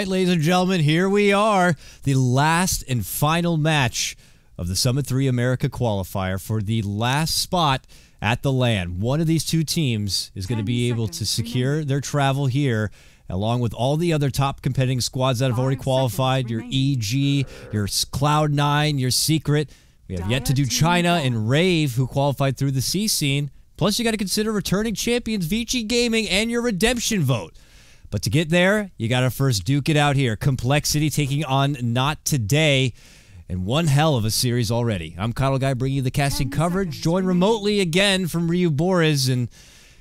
right, ladies and gentlemen, here we are. The last and final match of the Summit 3 America qualifier for the last spot at the LAN. One of these two teams is going to be able to secure their travel here, along with all the other top competing squads that have already qualified, your EG, your Cloud9, your Secret. We have yet to do China and Rave, who qualified through the C scene. Plus, you got to consider returning champions Vici Gaming and your redemption vote. But to get there, you got to first duke it out here. Complexity taking on NoT today. And one hell of a series already. I'm KotLGuy bringing you the casting coverage. Joined remotely again from RyuUboruZ. And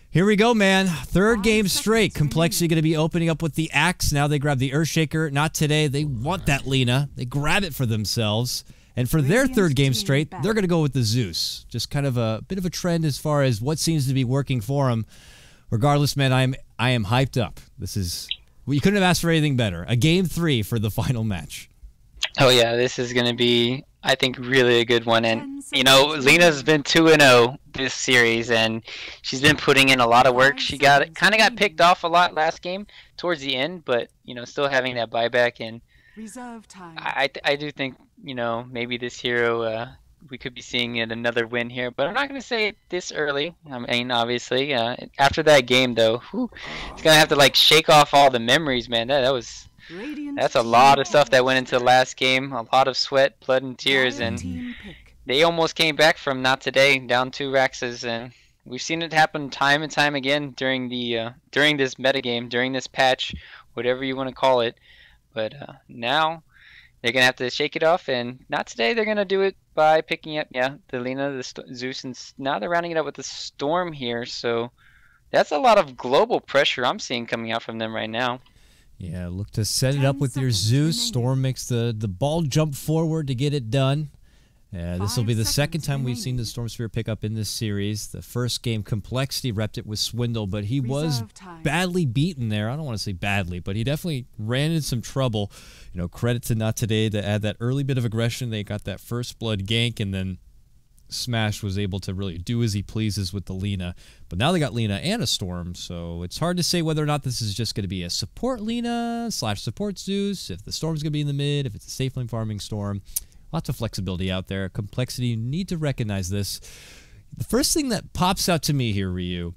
here we go, man. Third game straight. Complexity going to be opening up with the Axe. Now they grab the Earthshaker. Not today. They want that Lina. They grab it for themselves. And for their third game straight, they're going to go with the Zeus. Just kind of a bit of a trend as far as what seems to be working for them. Regardless, man, I am hyped up. This is, well, you couldn't have asked for anything better. A game 3 for the final match. Oh yeah, this is going to be, I think, really a good one. And, you know, Lina's been 2-0 this series, and she's been putting in a lot of work. She kind of got picked off a lot last game towards the end, but, you know, still having that buyback. And reserve time. I do think, you know, maybe this hero, we could be seeing another win here, but I'm not going to say it this early. I mean, obviously, after that game, though, it's going to have to, like, shake off all the memories, man. That's a lot of stuff that went into the last game. A lot of sweat, blood, and tears, and they almost came back from not today, down 2 Raxes, and we've seen it happen time and time again during the during this metagame, during this patch, whatever you want to call it. But now they're gonna have to shake it off, and not today. They're gonna do it by picking up, the Lina, the Zeus, and now they're rounding it up with the Storm here. So that's a lot of global pressure I'm seeing coming out from them right now. Yeah, look to set it up with your Zeus. Storm makes the ball jump forward to get it done. This will be the second time we've seen the Storm Sphere pick up in this series. The first game, Complexity repped it with Swindle, but he was badly beaten there. I don't want to say badly, but he definitely ran into some trouble. You know, credit to NoT today to add that early bit of aggression. They got that first blood gank, and then Smash was able to really do as he pleases with the Lina. But now they got Lina and a Storm, so it's hard to say whether or not this is just going to be a support Lina / support Zeus, if the Storm's going to be in the mid, if it's a safe lane farming Storm. Lots of flexibility out there. Complexity, you need to recognize this. The first thing that pops out to me here, Ryu,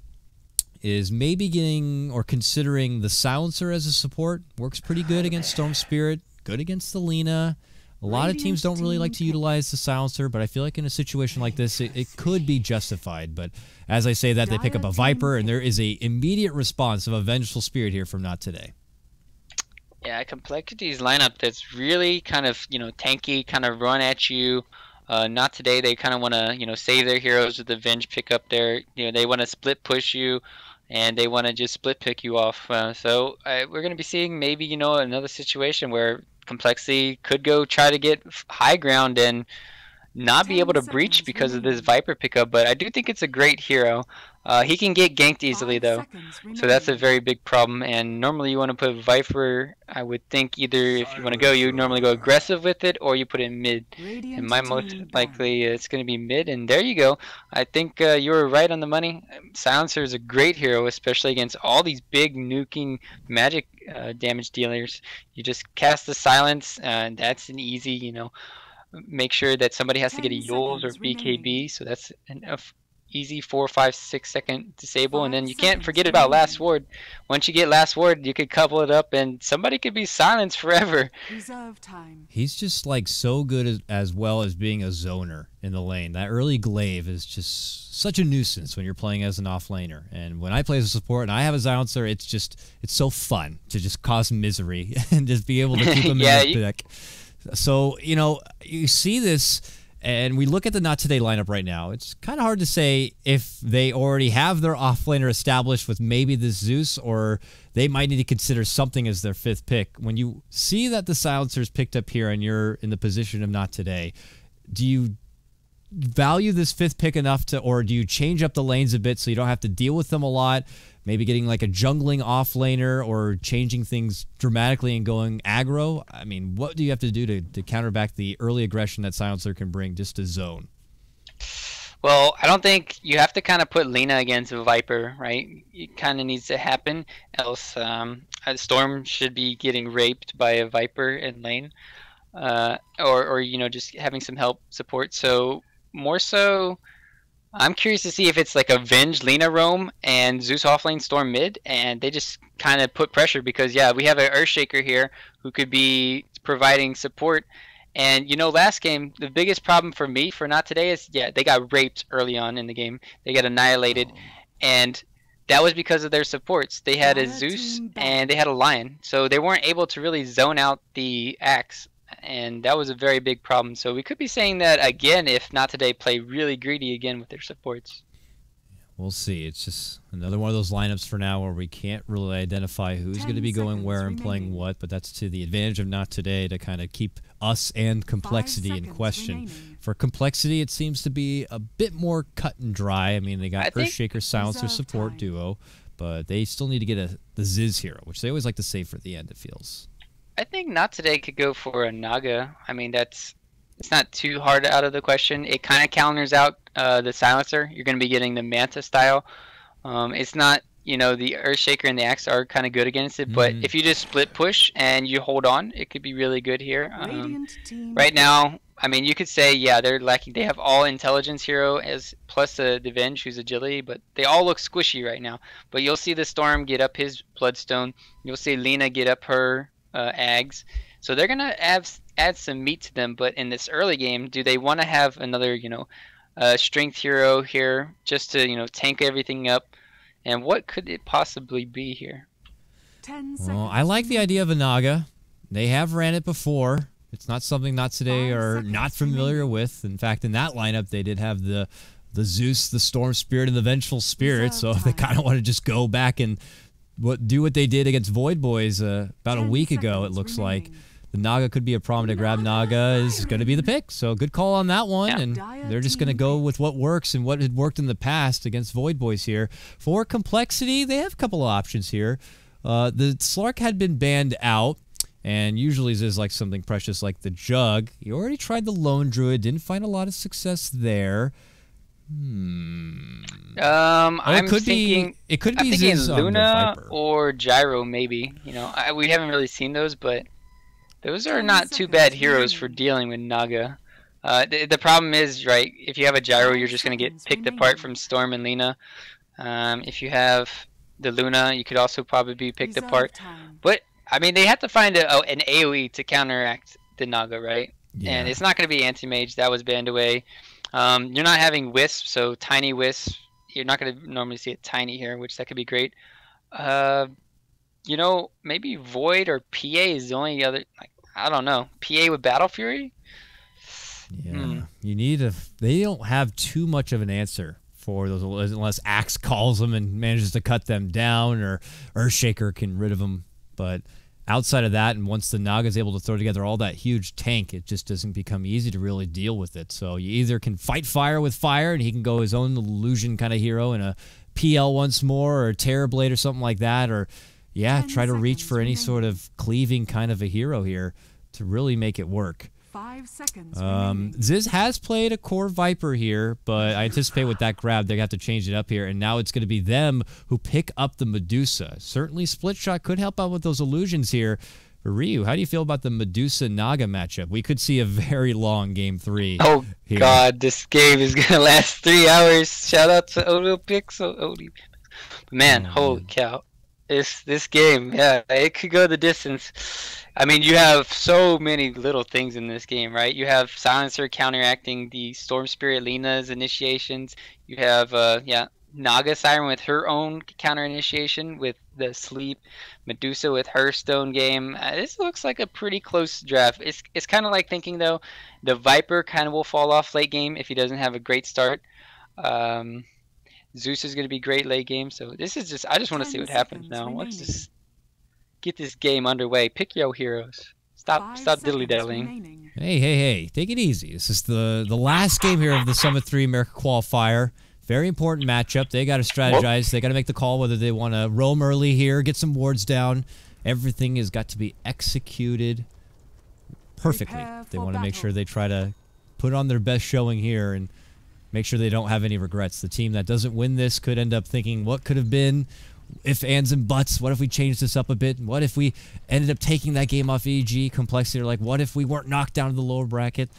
is maybe getting or considering the Silencer as a support. Works pretty good against Storm Spirit, good against the Lina. A lot of teams don't really like to utilize the Silencer, but I feel like in a situation like this, it could be justified. But as I say that, they pick up a Viper, and there is a immediate response of a Vengeful Spirit here from NoT today. Yeah, Complexity's lineup that's really kind of, you know, tanky, kind of run at you. NoT today, they kind of want to, you know, save their heroes with the Venge pick up there. You know, they want to split push you, and they want to just split pick you off. So we're going to be seeing maybe, you know, another situation where Complexity could go try to get high ground and not be able to breach because of this Viper pickup. But I do think it's a great hero. He can get ganked easily, though, so that's a very big problem. And normally you want to put Viper, I would think, either if you want to go, you normally go aggressive with it, or you put it in mid. And my most likely it's going to be mid, and there you go. I think you were right on the money. Silencer is a great hero, especially against all these big nuking magic damage dealers. You just cast the silence, and that's an easy, you know, make sure that somebody has to get a Yules or BKB, so that's enough. Easy 4, 5, 6 second disable, and then you can't forget about Last Word. Once you get Last Word, you could couple it up, and somebody could be silenced forever. Reserve time. He's just like so good as well as being a zoner in the lane. That early glaive is just such a nuisance when you're playing as an offlaner. And when I play as a support and I have a silencer, it's so fun to just cause misery and just be able to keep him in the deck. So, you know, you see this. And we look at the NoT today lineup right now. It's kind of hard to say if they already have their offlaner established with maybe this Zeus, or they might need to consider something as their 5th pick. When you see that the Silencer's picked up here and you're in the position of NoT today, do you value this 5th pick enough to, or do you change up the lanes a bit so you don't have to deal with them a lot? Maybe getting like a jungling offlaner or changing things dramatically and going aggro. I mean, what do you have to do to counterback the early aggression that Silencer can bring just to zone? Well, I don't think you have to kind of put Lena against a Viper, right? It kind of needs to happen, else a Storm should be getting raped by a Viper in lane, or you know, just having some help support. So more so, I'm curious to see if it's like a Venge Lena roam and Zeus offlane Storm mid, and they just kind of put pressure because yeah, we have an Earthshaker here who could be providing support. And you know, last game, the biggest problem for me for Not Today is yeah, they got raped early on in the game. They got annihilated, and that was because of their supports. They had a Zeus and they had a Lion, so they weren't able to really zone out the Axe, and that was a very big problem. So we could be saying that again if Not Today play really greedy again with their supports. We'll see. It's just another one of those lineups for now where we can't really identify who's going to be going where and playing what, but that's to the advantage of Not Today to kind of keep us and Complexity in question. For Complexity, it seems to be a bit more cut and dry. I mean, they got Earthshaker, Silencer support duo, but they still need to get the Ziz hero, which they always like to save for the end, it feels. I think Not Today could go for a Naga. I mean, it's not too hard out of the question. It kind of counters out the Silencer. You're going to be getting the Manta style. It's not, you know, the Earthshaker and the Axe are kind of good against it, but if you just split push and you hold on, it could be really good here. Right now, I mean, you could say, yeah, they're lacking. They have all Intelligence hero as plus the Venge who's Agility, but they all look squishy right now. But you'll see the Storm get up his Bloodstone. You'll see Lena get up her Ags. So they're going to add some meat to them, but in this early game, do they want to have another, you know, strength hero here just to, you know, tank everything up? And what could it possibly be here? 10 seconds. Well, I like the idea of a Naga. They have ran it before. It's not something Not Today are not familiar with. In fact, in that lineup, they did have the Zeus, the Storm Spirit, and the Vengeful Spirit. So if they kind of want to just go back and do what they did against Void Boys about a week ago, it looks like. The Naga could be a problem to grab. Naga is going to be the pick, so good call on that one. And they're just going to go with what works and what had worked in the past against Void Boys here. For Complexity, they have a couple of options here. The Slark had been banned out, and usually there's like something precious like the Jug. You already tried the Lone Druid, didn't find a lot of success there. I'm thinking Ziz Luna or Gyro maybe. You know, we haven't really seen those, but those are not too bad heroes for dealing with Naga. The problem is, right, if you have a Gyro, you're just going to get picked apart from Storm and Lena. If you have the Luna, you could also probably be picked apart. But, I mean, they have to find an AoE to counteract the Naga, right? Yeah. And it's not going to be Anti-Mage. That was banned away. You're not having Wisp, so Tiny Wisp. You're not going to normally see it Tiny here, which that could be great. You know, maybe Void or PA is the only other... Like, I don't know. PA with Battle Fury? Yeah. You need a... They don't have too much of an answer for those unless Axe calls them and manages to cut them down, or Earthshaker can rid of them. But outside of that, and once the Naga's able to throw together all that huge tank, it just doesn't become easy to really deal with it. So you either can fight fire with fire, and he can go his own illusion kind of hero and a PL once more, or a Terrorblade or something like that, or... Yeah, try to reach for any sort of cleaving kind of a hero here to really make it work. 5 seconds. Ziz has played a core Viper here, but I anticipate with that grab, they have to change it up here, and now it's going to be them who pick up the Medusa. Certainly, Split Shot could help out with those illusions here. Ryu, how do you feel about the Medusa-Naga matchup? We could see a very long Game 3. Oh, here. God, this game is going to last 3 hours. Shout out to Odo Pixel. Man, holy cow. This game, yeah, it could go the distance. I mean, you have so many little things in this game, right? You have Silencer counteracting the Storm Spirit Lena's initiations. You have, Naga Siren with her own counter initiation with the Sleep. Medusa with her Stone game. This looks like a pretty close draft. It's kind of like thinking, though, the Viper kind of will fall off late game if he doesn't have a great start. Zeus is going to be great late game, so this is just, I just want to see what happens now. Let's just get this game underway. Pick your heroes. Stop dilly-dallying. Hey, take it easy. This is the last game here of the Summit 3 America Qualifier. Very important matchup. They got to strategize. They got to make the call whether they want to roam early here, get some wards down. Everything has got to be executed perfectly. They want to make sure they try to put on their best showing here and make sure they don't have any regrets. The team that doesn't win this could end up thinking, what could have been, if, ands, and buts. What if we changed this up a bit? What if we ended up taking that game off EG? Complexity are like, what if we weren't knocked down to the lower bracket?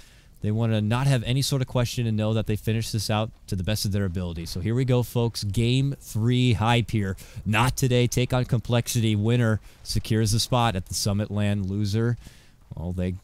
They want to not have any sort of question and know that they finished this out to the best of their ability. So here we go, folks. Game 3 hype here. Not today. Take on Complexity. Winner secures the spot at the Summit LAN. Loser, well, they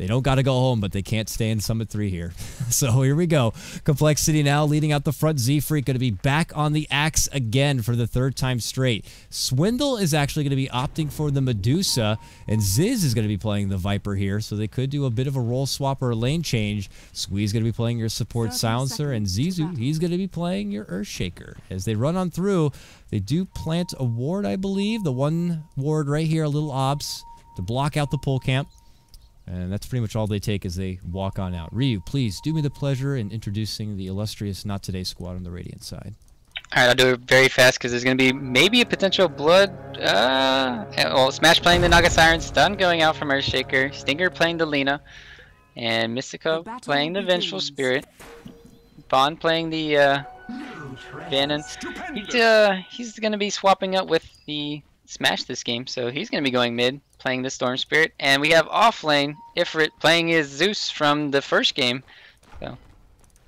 don't got to go home, but they can't stay in Summit 3 here. So here we go. Complexity now leading out the front. Z-Freak going to be back on the axe again for the 3rd time straight. Swindle is actually going to be opting for the Medusa, and Ziz is going to be playing the Viper here, so they could do a bit of a role swap or a lane change. Squeeze going to be playing your support silencer, and Zizu, he's going to be playing your Earthshaker. As they run on through, they do plant a ward, I believe. The one ward right here, a little obs, to block out the pull camp. And that's pretty much all they take as they walk on out. Ryu, please do me the pleasure in introducing the illustrious Not Today squad on the Radiant side. Alright, I'll do it very fast because there's going to be maybe a potential blood. Well, Smash playing the Naga Siren, Stun going out from Earthshaker, Stinger playing the Lina, and Mystica playing the Vengeful Spirit. Bond playing the Bannon. He's going to be swapping up with the Smash this game, so he's going to be going mid, playing the Storm Spirit. And we have off lane, Ifrit playing his Zeus from the first game. So.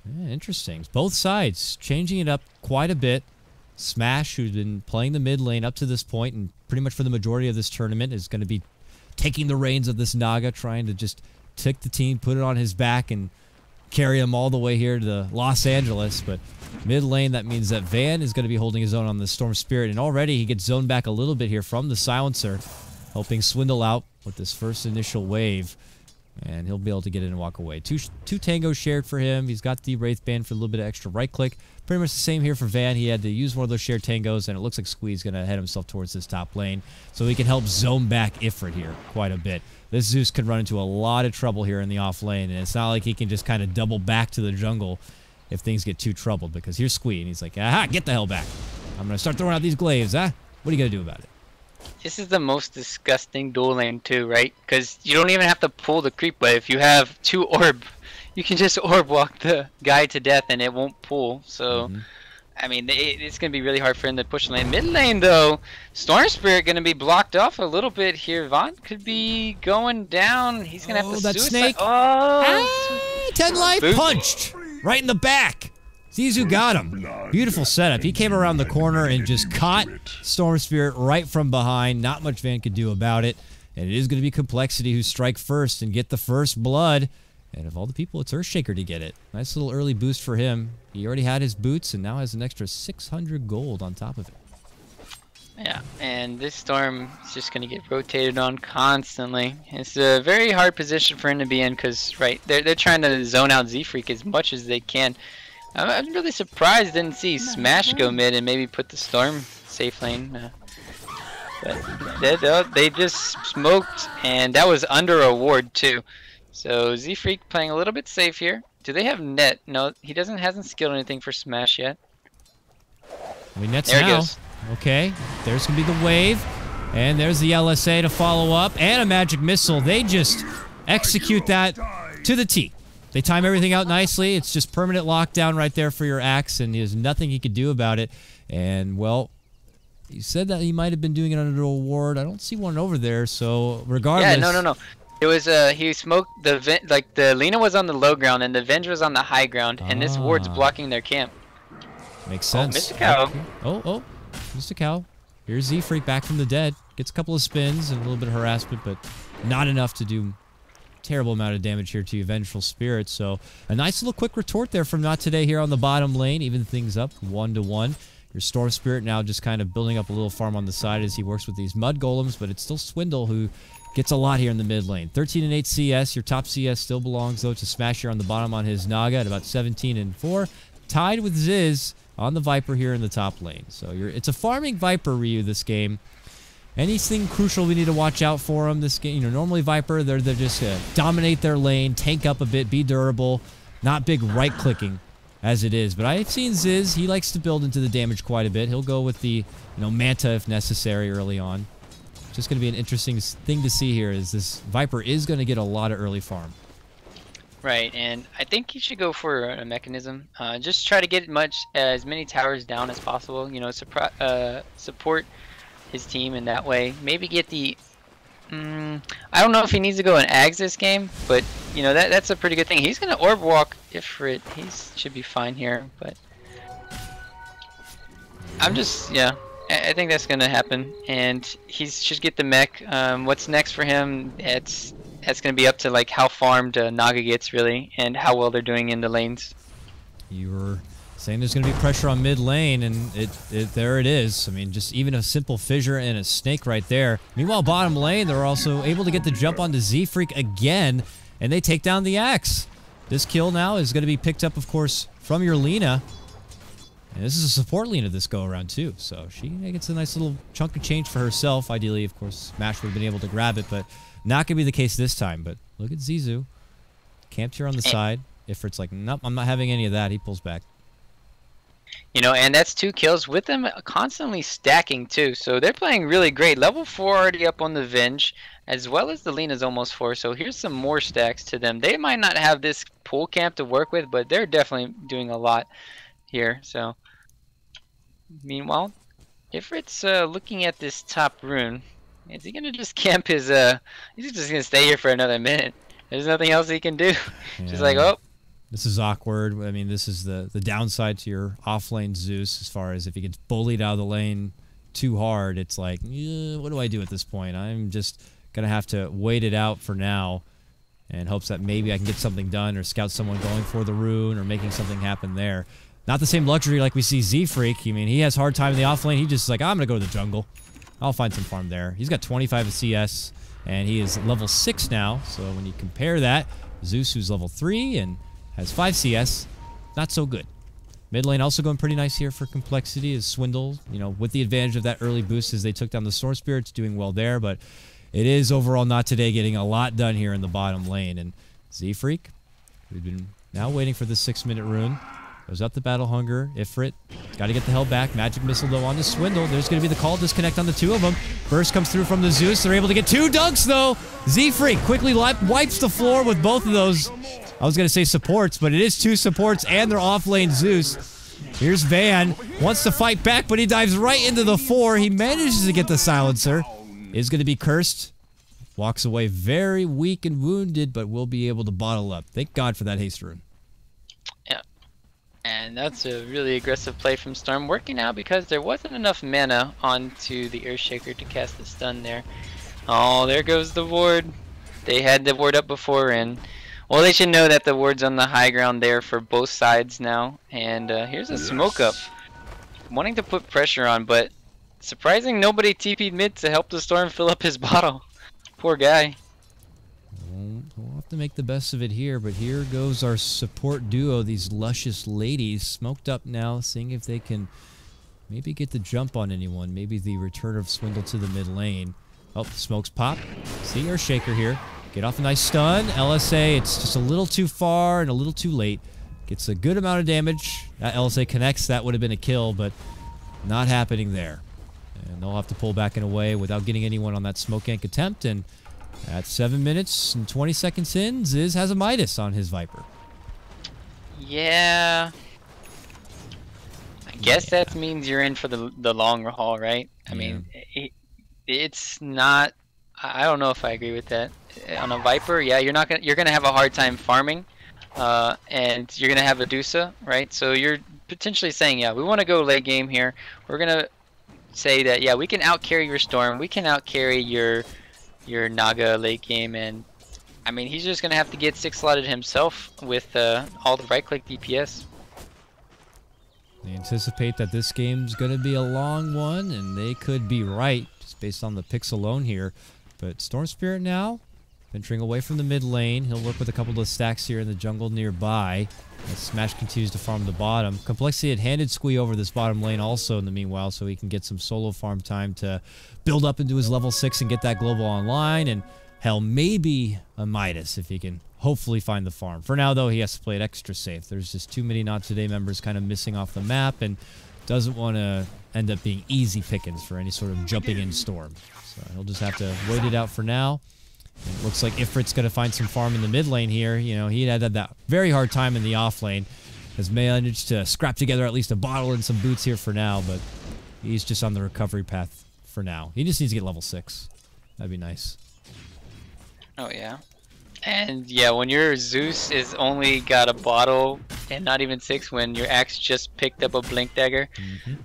Yeah, interesting. Both sides changing it up quite a bit. Smash, who's been playing the mid lane up to this point and pretty much for the majority of this tournament, is going to be taking the reins of this Naga, trying to just take the team, put it on his back, and carry him all the way here to Los Angeles. But mid lane, that means that Van is going to be holding his own on the Storm Spirit, and already he gets zoned back a little bit here from the Silencer, helping Swindle out with this first initial wave, and he'll be able to get in and walk away. Two tangos shared for him. He's got the Wraith Band for a little bit of extra right click. Pretty much the same here for Van. He had to use one of those shared tangos, and it looks like Squeeze going to head himself towards this top lane, so he can help zone back Ifrit here quite a bit. This Zeus could run into a lot of trouble here in the off lane, and it's not like he can just kind of double back to the jungle if things get too troubled, because here's Squee, and he's like, aha, get the hell back. I'm going to start throwing out these glaives, huh? What are you going to do about it? This is the most disgusting dual lane too, right? Because you don't even have to pull the creep wave. If you have 2 orb, you can just orb walk the guy to death and it won't pull. So, I mean, it's going to be really hard for him to push lane. Mid lane though, Storm Spirit going to be blocked off a little bit here. Vaughn could be going down. He's going to have to that suicide. snake. Oh, 10 life Boot. punched right in the back. Zizu got him. Beautiful setup. He came around the corner and just caught Storm Spirit right from behind. Not much Van could do about it. And it is going to be Complexity who strike first and get the first blood. And of all the people, it's Earthshaker to get it. Nice little early boost for him. He already had his boots and now has an extra 600 gold on top of it. Yeah, and this Storm is just going to get rotated on constantly. It's a very hard position for him to be in because, right, they're trying to zone out Z-Freak as much as they can. I'm really surprised didn't see Smash go mid and maybe put the Storm safe lane. But they just smoked, and that was under a ward too. So Z-Freak playing a little bit safe here. Do they have net? No, he hasn't skilled anything for Smash yet. I mean, nets there now. It goes. Okay, there's going to be the wave. And there's the LSA to follow up. And a magic missile. They just execute that to the T. They time everything out nicely. It's just permanent lockdown right there for your axe, and there's nothing he could do about it. And, well, you said that he might have been doing it under a ward. I don't see one over there, so regardless... Yeah, no. It was, he smoked the Lina was on the low ground, and the Venge was on the high ground, and this ward's blocking their camp. Makes sense. Oh, Mr. Cow. Okay. Oh, Mr. Cow. Here's Z-Freak back from the dead. Gets a couple of spins and a little bit of harassment, but not enough to do terrible amount of damage here to your Vengeful Spirit. So a nice little quick retort there from Not Today here on the bottom lane. Even things up 1-1. Your Storm Spirit now just kind of building up a little farm on the side as he works with these Mud Golems, but it's still Swindle who gets a lot here in the mid lane. 13-8 CS. Your top CS still belongs, though, to Smash here on the bottom on his Naga at about 17-4. Tied with Ziz on the Viper here in the top lane. So it's a farming Viper, Ryu, this game. Anything crucial we need to watch out for them this game? Normally Viper, they're just dominate their lane, tank up a bit, be durable, not big right-clicking as it is. But I've seen Ziz, he likes to build into the damage quite a bit. He'll go with the Manta if necessary early on. Just going to be an interesting thing to see here is this Viper is going to get a lot of early farm. Right, and I think he should go for a mechanism. Just try to get as many towers down as possible. You know, support his team in that way. Maybe get the. I don't know if he needs to go and Ags this game, but you know that's a pretty good thing. He's gonna orb walk Ifrit. He should be fine here, but I'm just I think that's gonna happen, and he should get the mech. What's next for him? That's gonna be up to like how farmed Naga gets really, and how well they're doing in the lanes. You were saying there's going to be pressure on mid lane, and there it is. I mean, just even a simple fissure and a snake right there. Meanwhile, bottom lane, they're also able to get the jump onto Z-Freak again, and they take down the Axe. This kill now is going to be picked up, of course, from your Lina. And this is a support Lina this go-around, too. So she gets a nice little chunk of change for herself. Ideally, of course, Smash would have been able to grab it, but not going to be the case this time. But look at Zizou. Camped here on the side. Ifrit's like, nope, I'm not having any of that. He pulls back. You know, and that's 2 kills with them constantly stacking too. So they're playing really great. Level 4 already up on the Venge, as well as the Lina's almost 4. So here's some more stacks to them. They might not have this pool camp to work with, but they're definitely doing a lot here. So meanwhile, Ifrit's looking at this top rune. Is he gonna just camp his? He's just gonna stay here for another minute. There's nothing else he can do. Yeah. Just like, oh. This is awkward. I mean, this is the downside to your off-lane Zeus as far as if he gets bullied out of the lane too hard, it's like, what do I do at this point? I'm just going to have to wait it out for now in hopes that maybe I can get something done or scout someone going for the rune or making something happen there. Not the same luxury like we see Z-Freak. I mean, he has hard time in the off-lane. He just like, I'm going to go to the jungle. I'll find some farm there. He's got 25 of CS, and he is level 6 now. So when you compare that, Zeus, who's level 3 and has 5 CS, not so good. Mid lane also going pretty nice here for Complexity is Swindle, you know, with the advantage of that early boost as they took down the Storm Spirits, doing well there, but it is overall not today getting a lot done here in the bottom lane. And Z-Freak, we've been now waiting for the 6-minute rune. Goes up the Battle Hunger. Ifrit, got to get the hell back. Magic Missile though on the Swindle. There's going to be the call disconnect on the 2 of them. Burst comes through from the Zeus. They're able to get 2 dunks though. Z-Freak quickly wipes the floor with both of those. I was going to say supports, but it is 2 supports and their off-lane Zeus. Here's Van. Wants to fight back, but he dives right into the 4. He manages to get the silencer. Is going to be cursed. Walks away very weak and wounded, but will be able to bottle up. Thank God for that haste rune. Yeah. And that's a really aggressive play from Storm. Working out because there wasn't enough mana onto the Earthshaker to cast the stun there. Oh, there goes the ward. They had the ward up before, and well, they should know that the ward's on the high ground there for both sides now. And here's a smoke up. Wanting to put pressure on, but surprising nobody TP'd mid to help the Storm fill up his bottle. Poor guy. We'll have to make the best of it here, but here goes our support duo, these luscious ladies, smoked up now, seeing if they can maybe get the jump on anyone. Maybe the return of Swindle to the mid lane. Oh, the smokes pop. See Earthshaker here. Get off a nice stun. LSA, it's just a little too far and a little too late. Gets a good amount of damage. That LSA connects. That would have been a kill, but not happening there. And they'll have to pull back and away without getting anyone on that smoke gank attempt. And at 7 minutes and 20 seconds in, Ziz has a Midas on his Viper. Yeah. I guess that means you're in for the long haul, right? I mean, it's not. I don't know if I agree with that. On a Viper, yeah, you're gonna have a hard time farming, and you're gonna have a Dusa, right? So you're potentially saying, yeah, we want to go late game here. We're gonna say that, yeah, we can outcarry your Storm, we can outcarry your Naga late game, and I mean, he's just gonna have to get 6 slotted himself with all the right-click DPS. They anticipate that this game's going to be a long one, and they could be right, just based on the picks alone here. But Storm Spirit now, venturing away from the mid lane. He'll work with a couple of stacks here in the jungle nearby. As Smash continues to farm the bottom. Complexity had handed Squee over this bottom lane also in the meanwhile, so he can get some solo farm time to build up into his level 6 and get that global online. And hell, maybe a Midas if he can hopefully find the farm. For now, though, he has to play it extra safe. There's just too many Not Today members kind of missing off the map, and doesn't want to end up being easy pickings for any sort of jumping in Storm. So he'll just have to wait it out for now. It looks like Ifrit's going to find some farm in the mid lane here. You know, he had that very hard time in the off lane. Has managed to scrap together at least a bottle and some boots here for now, but he's just on the recovery path for now. He just needs to get level 6. That'd be nice. Oh, yeah. And yeah, when your Zeus is only got a bottle and not even 6, when your Axe just picked up a Blink Dagger,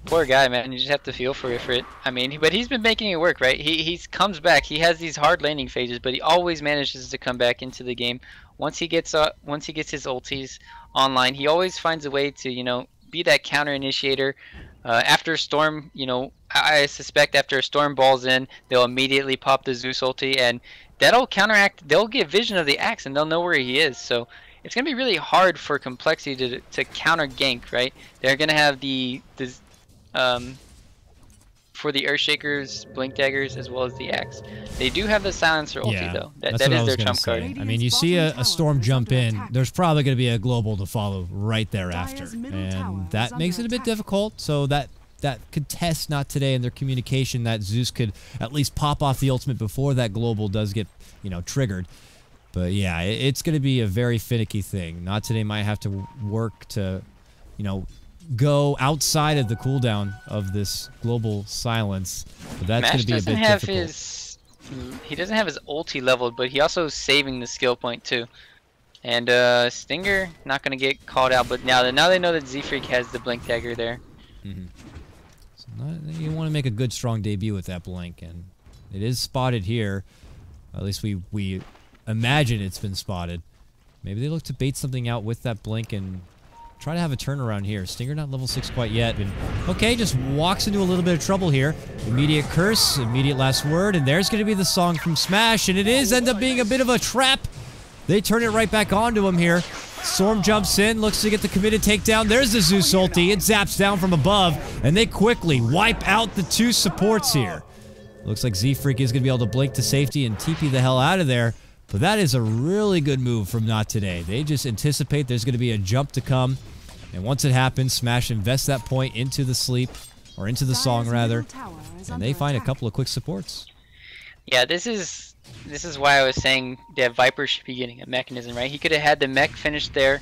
poor guy, man. You just have to feel for it. I mean, but he's been making it work, right? He comes back. He has these hard laning phases, but he always manages to come back into the game. Once he gets his ultis online, he always finds a way to, you know, be that counter initiator. After a storm, you know, I suspect after a storm balls in, they'll immediately pop the Zeus ulti, and that'll counteract. They'll get vision of the Axe, and they'll know where he is. So it's gonna be really hard for Complexity to counter gank, right? They're gonna have for the Earthshakers, Blink Daggers, as well as the Axe. They do have the Silencer ulti, though. That is their trump card. I mean, you see a storm jump in, there's probably going to be a global to follow right thereafter. And that makes it a bit difficult, so that could test Not Today in their communication, that Zeus could at least pop off the ultimate before that global does get, you know, triggered. But yeah, it's going to be a very finicky thing. Not Today might have to work to, you know, go outside of the cooldown of this global silence, but that's going to be a bit difficult. He doesn't have his ulti leveled, but he also is saving the skill point too. And Stinger not going to get called out, but now they know that Z-Freak has the Blink Dagger there. So you want to make a good strong debut with that blink, and it is spotted here. At least we imagine it's been spotted. Maybe they look to bait something out with that blink and try to have a turnaround here. Stinger not level 6 quite yet. And okay, just walks into a little bit of trouble here. Immediate curse, immediate last word, and there's going to be the song from Smash, and it end up being a bit of a trap. They turn it right back onto him here. Storm jumps in, looks to get the committed takedown. There's the Zeus ulti. It zaps down from above, and they quickly wipe out the 2 supports here. Looks like Z-Freak is going to be able to blink to safety and TP the hell out of there. But that is a really good move from Not Today. They just anticipate there's going to be a jump to come. And once it happens, Smash invests that point into the sleep, or into the song rather, and they find a couple of quick supports. Yeah, this is why I was saying that Viper should be getting a mechanism, right? He could have had the mech finish there.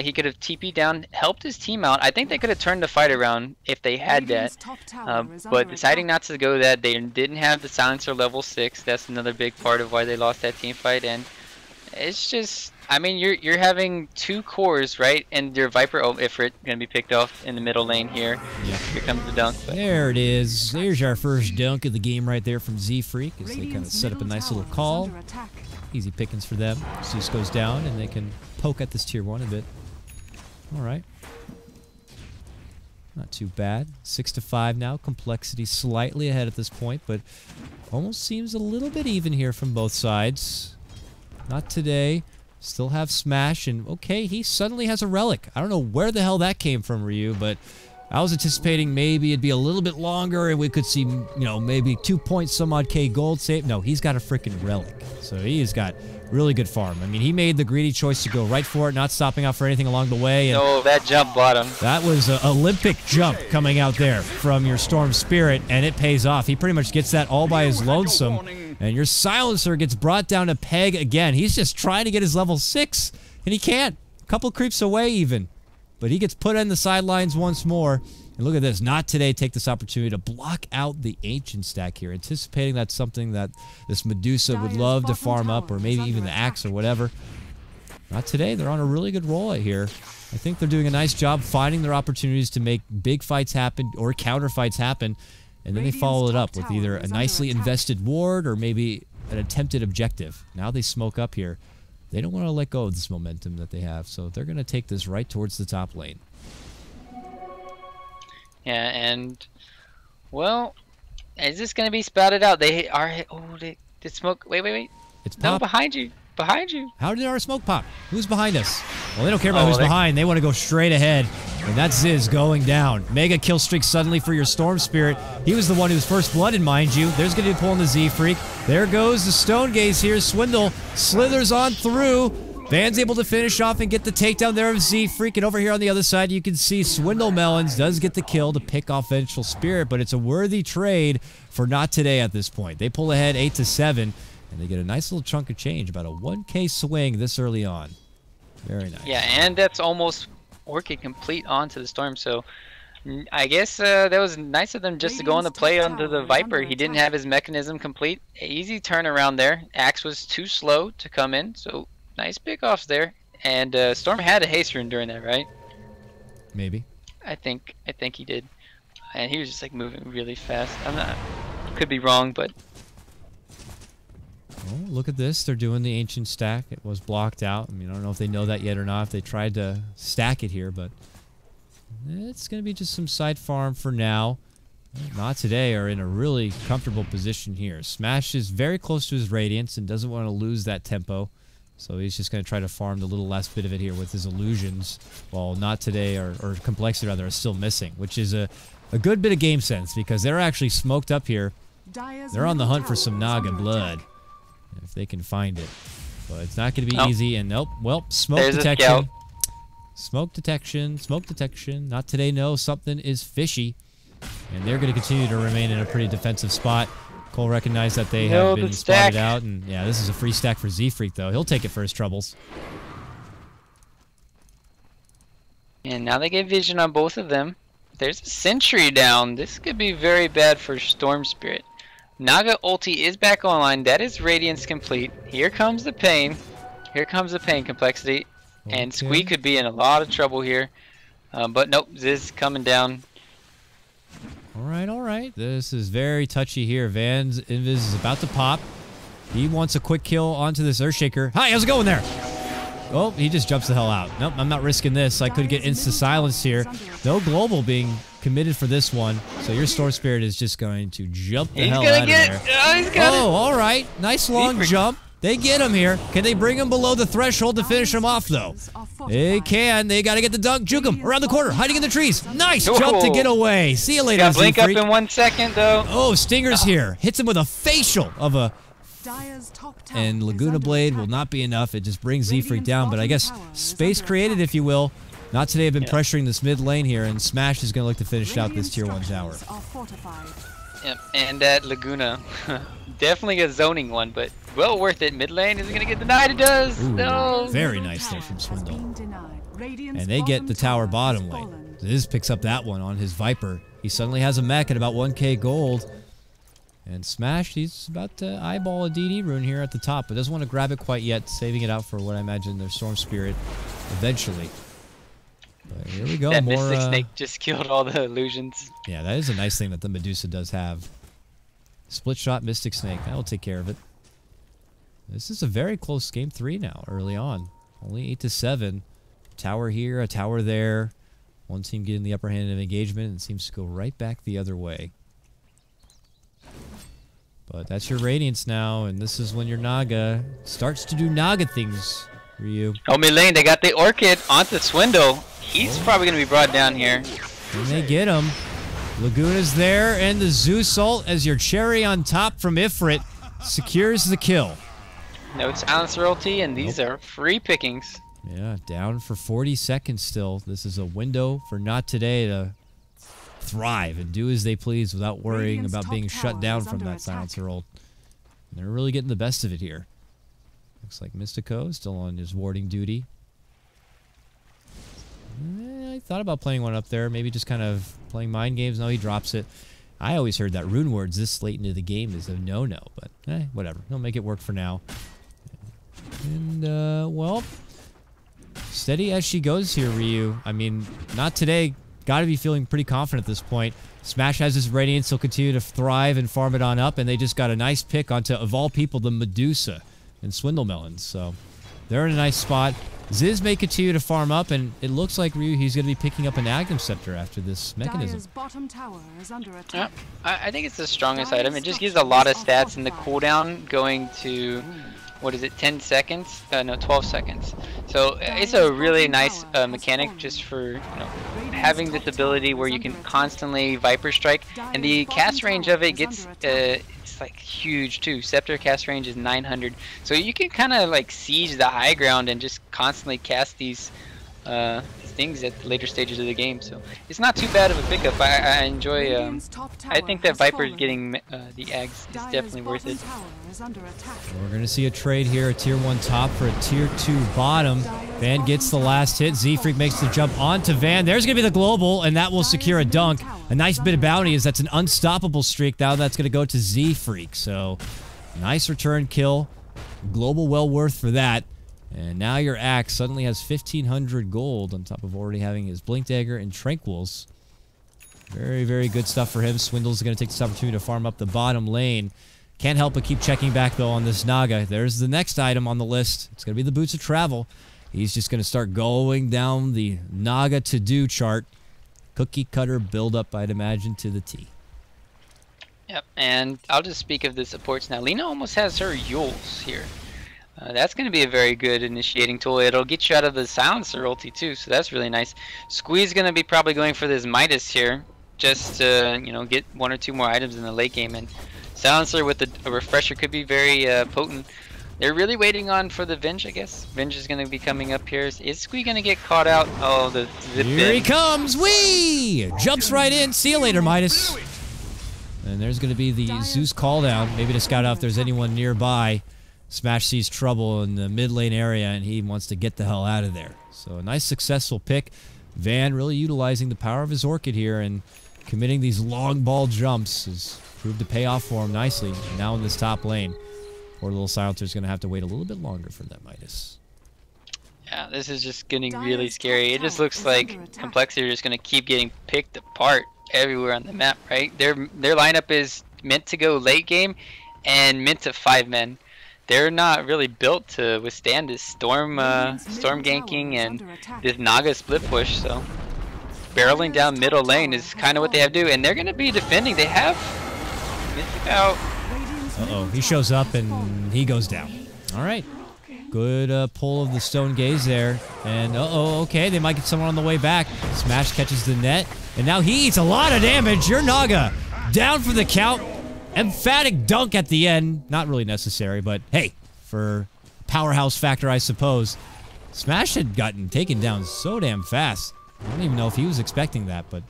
He could have TP'd down, helped his team out. I think they could have turned the fight around if they had that. But deciding not to go that, they didn't have the Silencer level 6. That's another big part of why they lost that team fight. And it's just, I mean, you're having 2 cores, right? And your Viper Ifrit gonna be picked off in the middle lane here. Yep. Here comes the dunk. There it is. There's our first dunk of the game right there from Z-Freak as they kind of set up a nice little call. Easy pickings for them. Zeus goes down and they can poke at this tier 1 a bit. Alright. Not too bad. 6-5 now. Complexity slightly ahead at this point, but almost seems a little bit even here from both sides. Not Today. Still have Smash, and okay, he suddenly has a relic. I don't know where the hell that came from, Ryu, but I was anticipating maybe it'd be a little bit longer and we could see, you know, maybe 2 point some odd K gold save. No, he's got a freaking relic. So he's got really good farm. I mean, he made the greedy choice to go right for it, not stopping out for anything along the way. And no, that jump bottom. That was an Olympic jump coming out there from your Storm Spirit, and it pays off. He pretty much gets that all by his lonesome. And your Silencer gets brought down a peg again. He's just trying to get his level 6, and he can't. A couple creeps away even. But he gets put in the sidelines once more. And look at this. Not Today take this opportunity to block out the Ancient stack here, anticipating that's something that this Medusa would love to farm up, or maybe even the Axe or whatever. Not Today. They're on a really good roll out here. I think they're doing a nice job finding their opportunities to make big fights happen or counter fights happen. And then they follow it up with either a nicely invested ward or maybe an attempted objective. Now they smoke up here. They don't want to let go of this momentum that they have, so they're going to take this right towards the top lane. Yeah, and, well, is this going to be spouted out? They are, oh, they smoke, wait. It's pop. No, behind you. Behind you. How did our smoke pop? Who's behind us? Well, they don't care about who's behind. They want to go straight ahead. And that's Ziz going down. Mega kill streak suddenly for your Storm Spirit. He was the one who was first blooded, mind you. There's going to be pulling the Z-Freak. There goes the Stone Gaze here. Swindle slithers on through. Van's able to finish off and get the takedown there of Z-Freak. And over here on the other side, you can see Swindle Melons does get the kill to pick off Vengeful Spirit. But it's a worthy trade for Not Today at this point. They pull ahead 8-7. And they get a nice little chunk of change, about a 1K swing this early on. Very nice. Yeah, and that's almost orchid complete onto the Storm, so I guess that was nice of them just to go on the play onto the Viper. He didn't have his mechanism complete. Easy turnaround there. Axe was too slow to come in, so nice pickoffs there. And Storm had a haste rune during that, right? Maybe. I think he did. And he was just like moving really fast. Could be wrong, but Oh, look at this. They're doing the ancient stack. It was blocked out. I mean, I don't know if they know that yet or not, if they tried to stack it here, but it's going to be just some side farm for now. Not today are in a really comfortable position here. Smash is very close to his Radiance and doesn't want to lose that tempo. So he's just going to try to farm the little last bit of it here with his illusions, while Not Today, or Complexity rather, is still missing, which is a good bit of game sense because they're actually smoked up here. They're on the hunt for some Naga blood, if they can find it. But it's not going to be easy, and nope, well, smoke detection. Smoke detection, smoke detection. Not today, no, something is fishy. And they're going to continue to remain in a pretty defensive spot. CoL recognized that they have been spotted out, and yeah, this is a free stack for Z-Freak, though. He'll take it for his troubles. And now they get vision on both of them. There's a sentry down. This could be very bad for Storm Spirit. Naga ulti is back online. That is Radiance complete. Here comes the pain. Here comes the pain, Complexity. Okay. And Squee could be in a lot of trouble here. But nope, Ziz coming down. All right. This is very touchy here. Van's Invis is about to pop. He wants a quick kill onto this Earthshaker. Hi, how's it going there? Oh, he just jumps the hell out. Nope, I'm not risking this. I could get insta-silence here. No global being committed for this one. So your Storm Spirit is just going to jump the hell out of there. Oh, all right. Nice long jump. They get him here. Can they bring him below the threshold to finish him off, though? They can. They got to get the dunk. Juke him around the corner, hiding in the trees. Nice jump to get away. See you later, Z-Freak. Blink up in 1 second, though. Oh, Stinger's here. Hits him with a facial of a... And Laguna Blade will not be enough. It just brings Z-Freak down. But I guess space created, if you will. Not today have been pressuring this mid lane here, and Smash is going to look to finish out this tier 1 tower. Yep, and that Laguna. Definitely a zoning one, but well worth it. Mid lane isn't going to get denied. It does. Ooh, no. Very nice there from Swindle. And they get the tower bottom lane. Ziz picks up that one on his Viper. He suddenly has a mech at about 1K gold. And Smash, he's about to eyeball a DD rune here at the top, but doesn't want to grab it quite yet, saving it out for what I imagine their Storm Spirit eventually. But here we go. That more, Mystic Snake just killed all the illusions. Yeah, that is a nice thing that the Medusa does have. Split shot Mystic Snake. That'll take care of it. This is a very close game 3 now, early on. Only 8-7. Tower here, a tower there. One team getting the upper hand of engagement and seems to go right back the other way. But that's your Radiance now, and this is when your Naga starts to do Naga things, Ryu. Oh, mid lane, they got the Orchid onto Swindle. He's probably going to be brought down here. And they get him. Laguna's there, and the Zeus ult as your cherry on top from Ifrit secures the kill. No silencer ulti, and these are free pickings. Yeah, down for 40 seconds still. This is a window for Not Today to thrive and do as they please without worrying about being shut down from that silencer ult. And they're really getting the best of it here. Looks like Mystico still on his warding duty. I thought about playing one up there, maybe just kind of playing mind games. No, he drops it. I always heard that rune words this late into the game is a no-no, but whatever. He'll make it work for now. And, well, steady as she goes here, Ryu. I mean, Not Today. Got to be feeling pretty confident at this point. Smash has his Radiance. He'll continue to thrive and farm it on up, and they just got a nice pick onto, of all people, the Medusa and Swindle Melons. So they're in a nice spot. Ziz may continue to farm up, and it looks like Ryu, he's going to be picking up an Agnum Scepter after this mechanism. Yep. I think it's the strongest item. It just gives a lot of stats, and the cooldown going to, what is it, 10 seconds? No, 12 seconds. So it's a really nice mechanic just for having this ability where you can constantly Viper Strike, and the cast range of it gets it's like huge too. Scepter cast range is 900, so you can kind of like siege the high ground and just constantly cast these things at the later stages of the game. So it's not too bad of a pickup. I enjoy. I think that Viper's getting the eggs is definitely worth it. We're going to see a trade here, a tier 1 top for a tier 2 bottom. Van gets the last hit. Z-Freak makes the jump onto Van. There's going to be the global, and that will secure a dunk. A nice bit of bounty is that's an unstoppable streak. Now that's going to go to Z-Freak. So nice return kill. Global well worth for that. And now your Axe suddenly has 1,500 gold on top of already having his Blink Dagger and Tranquils. Very, very good stuff for him. Swindle's going to take this opportunity to farm up the bottom lane. Can't help but keep checking back, though, on this Naga. There's the next item on the list. It's going to be the Boots of Travel. He's just going to start going down the Naga to-do chart. Cookie cutter build-up, I'd imagine, to the T. Yep, and I'll just speak of the supports now. Lena almost has her Yules here. That's going to be a very good initiating tool. It'll get you out of the silencer ulti too, so that's really nice. Squeeze going to be probably going for this Midas here, just to get 1 or 2 more items in the late game. And silencer with a refresher could be very potent. They're really waiting on for the Venge, I guess. Venge is going to be coming up here. Is Squee going to get caught out? Oh, the zip Here in. he comes! Whee! Jumps right in. See you later, Midas. And there's going to be the Zeus call down, maybe to scout out if there's anyone nearby. Smash sees trouble in the mid lane area, and he wants to get the hell out of there. So a nice successful pick. Van really utilizing the power of his Orchid here and committing these long ball jumps has proved to pay off for him nicely. And now in this top lane, poor little Silencer's going to have to wait a little bit longer for that Midas. Yeah, this is just getting really scary. It just looks like Complexity are just going to keep getting picked apart everywhere on the map, right? Their lineup is meant to go late game and meant to 5 men. They're not really built to withstand this storm ganking and this Naga split push. So barreling down middle lane is kind of what they have to do, and they're going to be defending. They have Mystic out. Uh-oh, he shows up and he goes down. All right. Good pull of the Stone Gaze there. And uh-oh, okay, they might get someone on the way back. Smash catches the net, and now he eats a lot of damage. Your Naga down for the count. Emphatic dunk at the end. Not really necessary, but hey, for powerhouse factor, I suppose. Smash had gotten taken down so damn fast. I don't even know if he was expecting that, but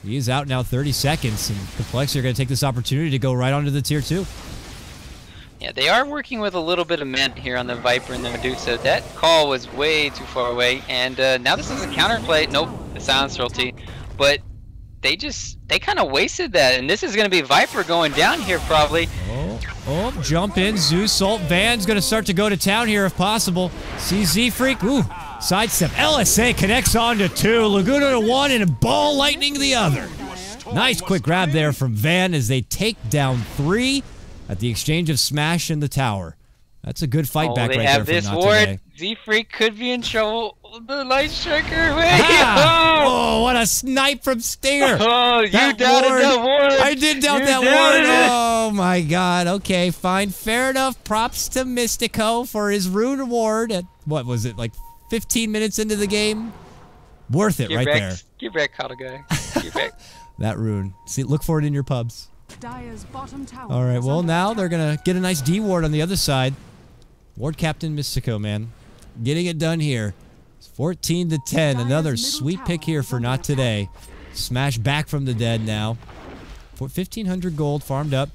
he is out now 30 seconds, and Complexity are going to take this opportunity to go right onto the tier 2. Yeah, they are working with a little bit of men here on the Viper and the Medusa. That call was way too far away, and now this is a counterplay. Nope, the silencer ulti. But they kind of wasted that, and this is going to be Viper going down here probably. Oh, jump in, Zeus ult. Van's going to start to go to town here if possible. See Z-Freak, ooh, sidestep. LSA connects on to 2, Laguna to 1, and Ball Lightning the other. Nice quick grab there from Van as they take down 3 at the exchange of Smash in the tower. That's a good fight back right there from this Not ward. Today. Z-Freak could be in trouble. The Light Striker, wait! Oh, what a snipe from Stinger! Oh, you doubted that ward! I did doubt that ward! Oh my god, okay, fine. Fair enough. Props to Mystico for his rune reward at, what was it, like 15 minutes into the game? Worth it right there. Get back, KotLGuy. Get back. That rune. See, look for it in your pubs. Dire's bottom tower. Alright, well now they're gonna get a nice D ward on the other side. Ward Captain Mystico, man. Getting it done here. 14 to 10. Another sweet pick here for Not Today. Smash back from the dead now. For 1,500 gold farmed up.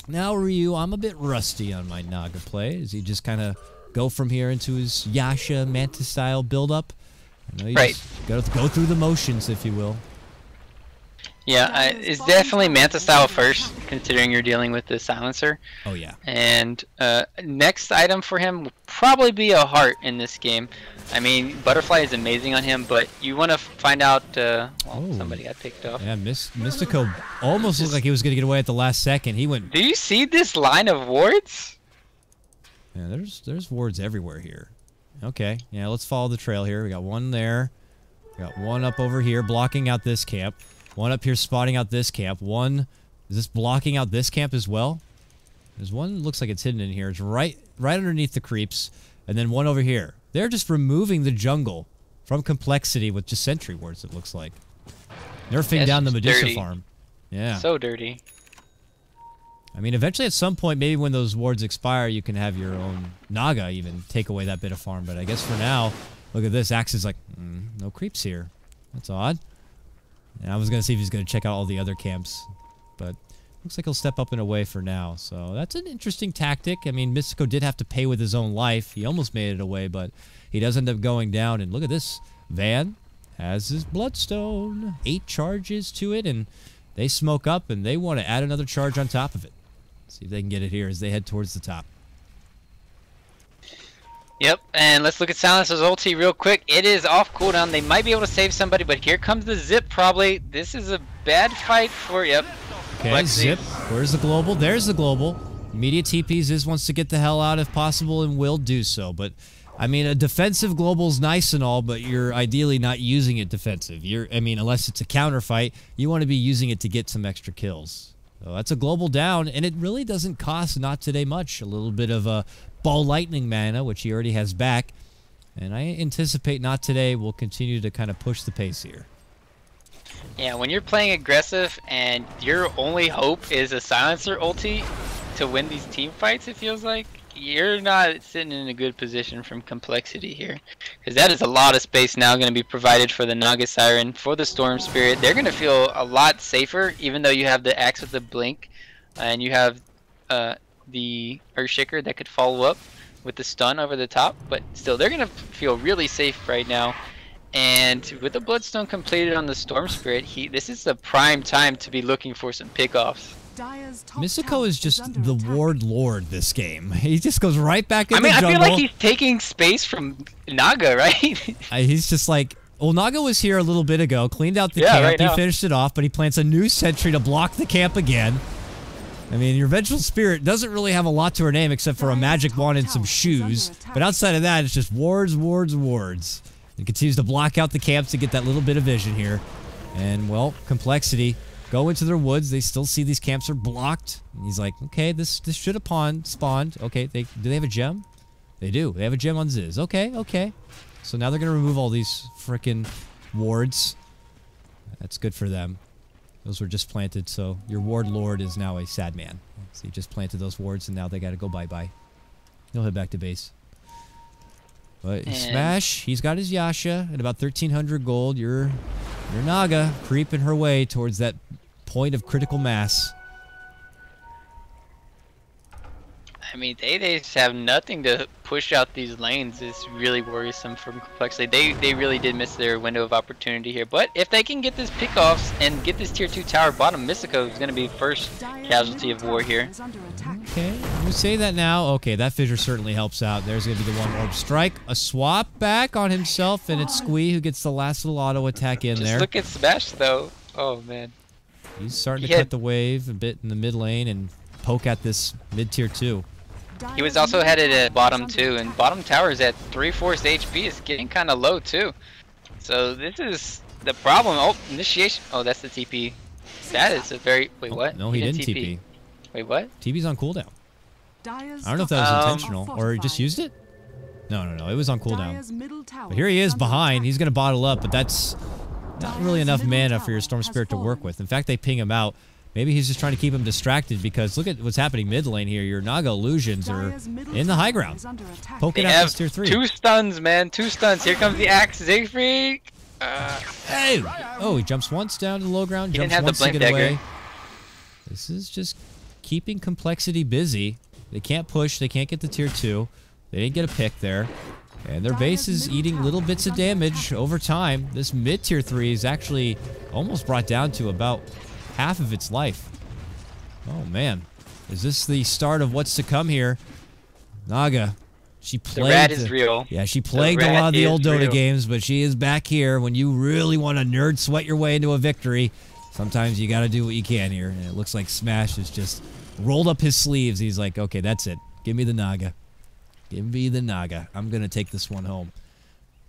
Now, Ryu, I'm a bit rusty on my Naga play. Does he just kind of go from here into his Yasha Mantis style build-up? I know you just gotta go through the motions, if you will. Yeah, it's definitely Manta style first, considering you're dealing with the silencer. Oh yeah. And next item for him will probably be a heart in this game. I mean, Butterfly is amazing on him, but you want to find out. Well, somebody got picked off. Yeah, Mystico almost looked like he was going to get away at the last second. He went. Do you see this line of wards? Yeah, there's wards everywhere here. Okay, yeah, let's follow the trail here. We got one there. We got one up over here blocking out this camp. One up here spotting out this camp. One, is this blocking out this camp as well? There's one looks like it's hidden in here. It's right underneath the creeps. And then one over here. They're just removing the jungle from Complexity with just sentry wards, it looks like. Nerfing down the Medusa farm. Yeah. So dirty. I mean, eventually at some point, maybe when those wards expire, you can have your own Naga even take away that bit of farm. But I guess for now, Look at this. Axe is like, no creeps here. That's odd. And I was going to see if he's going to check out all the other camps. But looks like he'll step up and away for now. So that's an interesting tactic. I mean, Mystico did have to pay with his own life. He almost made it away, but he does end up going down. And look at this. Van has his Bloodstone. 8 charges to it, and they smoke up, and they want to add another charge on top of it. See if they can get it here as they head towards the top. Yep, and let's look at Silencer's ulti real quick. It is off cooldown. They might be able to save somebody, but here comes the Zip probably. This is a bad fight for, yep. Okay, Zip. Where's the global? There's the global. Immediate TPs. Ziz wants to get the hell out if possible and will do so. But, I mean, a defensive global's nice and all, but you're ideally not using it defensive. I mean, unless it's a counter fight, you want to be using it to get some extra kills. So that's a global down, and it really doesn't cost Not Today much. A little bit of a Ball Lightning mana, which he already has back. And I anticipate Not Today will continue to kind of push the pace here. Yeah, when you're playing aggressive and your only hope is a Silencer ulti to win these team fights, it feels like, you're not sitting in a good position from Complexity here. Because that is a lot of space now going to be provided for the Naga Siren, for the Storm Spirit. They're going to feel a lot safer, even though you have the Axe with the Blink, and you have the Earthshaker that could follow up with the stun over the top. But still, they're going to feel really safe right now. And with the Bloodstone completed on the Storm Spirit, this is the prime time to be looking for some pickoffs. Mystico is just the Ward Lord this game. He just goes right back in the jungle. I feel like he's taking space from Naga, right? He's just like, well, Naga was here a little bit ago, cleaned out the camp, right he finished it off, but he plants a new sentry to block the camp again. I mean, your Vengeful Spirit doesn't really have a lot to her name except for a magic wand and some shoes. But outside of that, it's just wards, wards, wards. It continues to block out the camps to get that little bit of vision here. And, well, Complexity go into their woods. They still see these camps are blocked. And he's like, okay, this should have spawned. Okay, do they have a gem? They do. They have a gem on Ziz. Okay, okay. So now they're going to remove all these frickin' wards. That's good for them. Those were just planted, so your Ward Lord is now a sad man. So he just planted those wards, and now they got to go bye-bye. He'll head back to base. But Smash, he's got his Yasha at about 1,300 gold. Your Naga creeping her way towards that point of critical mass. I mean, they just have nothing to push out these lanes. It's really worrisome for Complexity. They really did miss their window of opportunity here. But if they can get this pickoffs and get this tier 2 tower bottom, Mystico is going to be first casualty of war here. Okay, we say that now. Okay, that fissure certainly helps out. There's going to be the one orb strike. A swap back on himself, and it's Squee who gets the last little auto attack in there. Just look at Smash, though. Oh, man. He's starting to cut the wave a bit in the mid lane and poke at this mid tier 2. He was also headed at bottom 2, and bottom tower is at 3/4 HP. Is getting kind of low, too. So this is the problem. Oh, initiation. Oh, that's the TP. That is a very... Wait, what? No, he didn't TP. Wait, what? TP's on cooldown. I don't know if that was intentional, or he just used it? No, it was on cooldown. But here he is behind. He's going to bottle up, but that's not really enough mana for your Storm Spirit to work with. In fact, they ping him out. Maybe he's just trying to keep him distracted because look at what's happening mid lane here. Your Naga illusions are in the high ground. Poking out this tier 3. 2 stuns, man. 2 stuns. Here comes the Axe. Zigfreak. Hey! Oh, he jumps once down to the low ground. Jumps once to get away. This is just keeping Complexity busy. They can't push. They can't get the tier 2. They didn't get a pick there. And their base is eating little bits of damage over time. This mid tier 3 is actually almost brought down to about half of its life. Oh man, is this the start of what's to come here? Naga, she plagued. The rat is real. Yeah, she plagued a lot of the old Dota games, but she is back here. When you really want to nerd sweat your way into a victory, sometimes you got to do what you can here. And it looks like Smash has just rolled up his sleeves. He's like, okay, that's it. Give me the Naga. Give me the Naga. I'm gonna take this one home.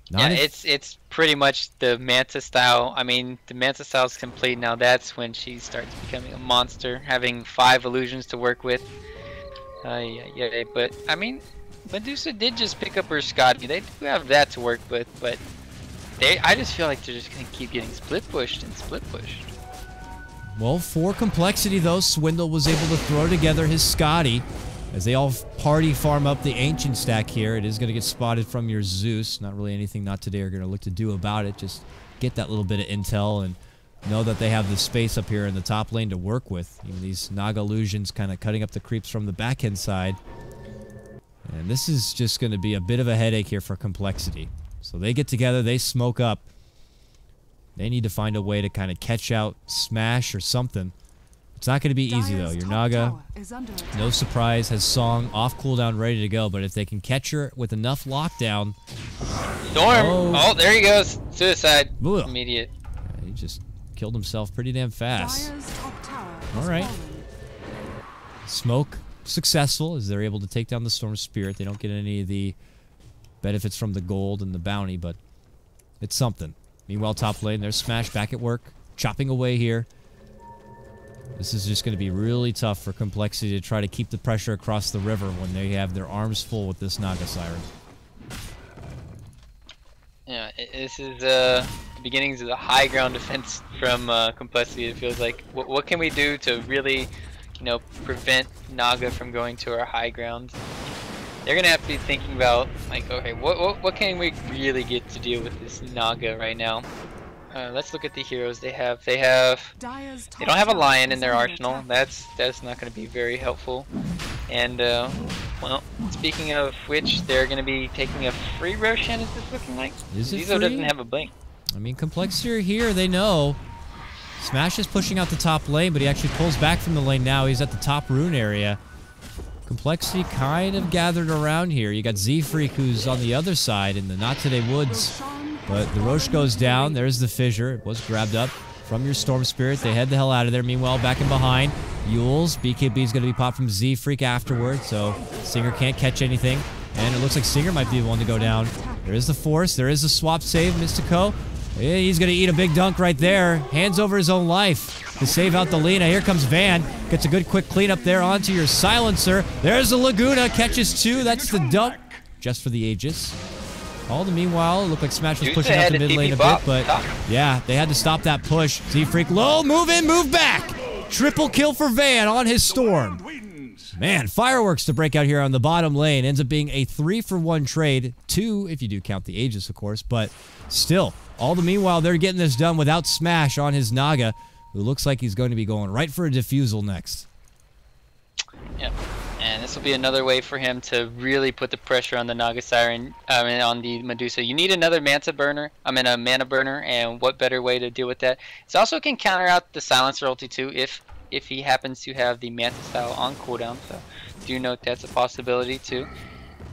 It's pretty much the Manta style. I mean, the Manta style is complete now. That's when she starts becoming a monster, having 5 illusions to work with. Yeah, but I mean, Medusa did just pick up her Scotty. They do have that to work with, but I just feel like they're just gonna keep getting split pushed and split pushed. Well, for Complexity though, Swindle was able to throw together his Scotty. As they all party farm up the Ancient stack here, it is going to get spotted from your Zeus. Not really anything Not Today are going to look to do about it. Just get that little bit of intel and know that they have the space up here in the top lane to work with. Even these Naga illusions kind of cutting up the creeps from the backhand side. And this is just going to be a bit of a headache here for Complexity. So they get together, they smoke up. They need to find a way to kind of catch out, smash, or something. It's not going to be easy, though. Your Naga, no surprise, has Song off cooldown, ready to go. But if they can catch her with enough lockdown... Storm! Oh, there he goes. Suicide. Ugh. Immediate. Yeah, he just killed himself pretty damn fast. Alright. Smoke successful as they're able to take down the Storm Spirit. They don't get any of the benefits from the gold and the bounty, but it's something. Meanwhile, top lane, there's Smash back at work, chopping away here. This is just going to be really tough for Complexity to try to keep the pressure across the river when they have their arms full with this Naga Siren. Yeah, this is the beginnings of the high ground defense from Complexity. It feels like, what can we do to really, prevent Naga from going to our high ground? They're gonna have to be thinking about, like, okay, what can we really get to deal with this Naga right now? Let's look at the heroes they have. They don't have a lion in their arsenal. That's not going to be very helpful. And well, speaking of which, they're going to be taking a free Roshan. Is this looking like? Is it Zizo free? doesn't have a blink. I mean, Complexity are here. They know. Smash is pushing out the top lane, but he actually pulls back from the lane now. He's at the top rune area. Complexity kind of gathered around here. You got Z-Freak, who's on the other side in the Not Today woods. But the Roche goes down. There's the fissure. It was grabbed up from your Storm Spirit. They head the hell out of there. Meanwhile, back in behind, Yules. BKB is going to be popped from Z-Freak afterward, so Singer can't catch anything. And it looks like Singer might be the one to go down. There is the Force. There is the swap save, Mystico. Yeah, he's going to eat a big dunk right there. Hands over his own life to save out the Lina. Here comes Van. Gets a good quick clean up there onto your Silencer. There's the Laguna. Catches two. That's the dunk. Just for the Aegis. All the meanwhile, it looked like Smash was pushing out the mid lane a bit, but yeah, they had to stop that push. Z-Freak low, move in, move back. Triple kill for Van on his Storm. Man, fireworks to break out here on the bottom lane. Ends up being a 3-for-1 trade. 2 if you do count the Aegis, of course, but still. All the meanwhile, they're getting this done without Smash on his Naga, who looks like he's going to be going right for a defusal next. Yep. And this will be another way for him to really put the pressure on the Naga Siren, on the Medusa. You need another mana burner, and what better way to deal with that? It also can counter out the Silencer ulti too, if he happens to have the Manta style on cooldown. So do note that's a possibility too.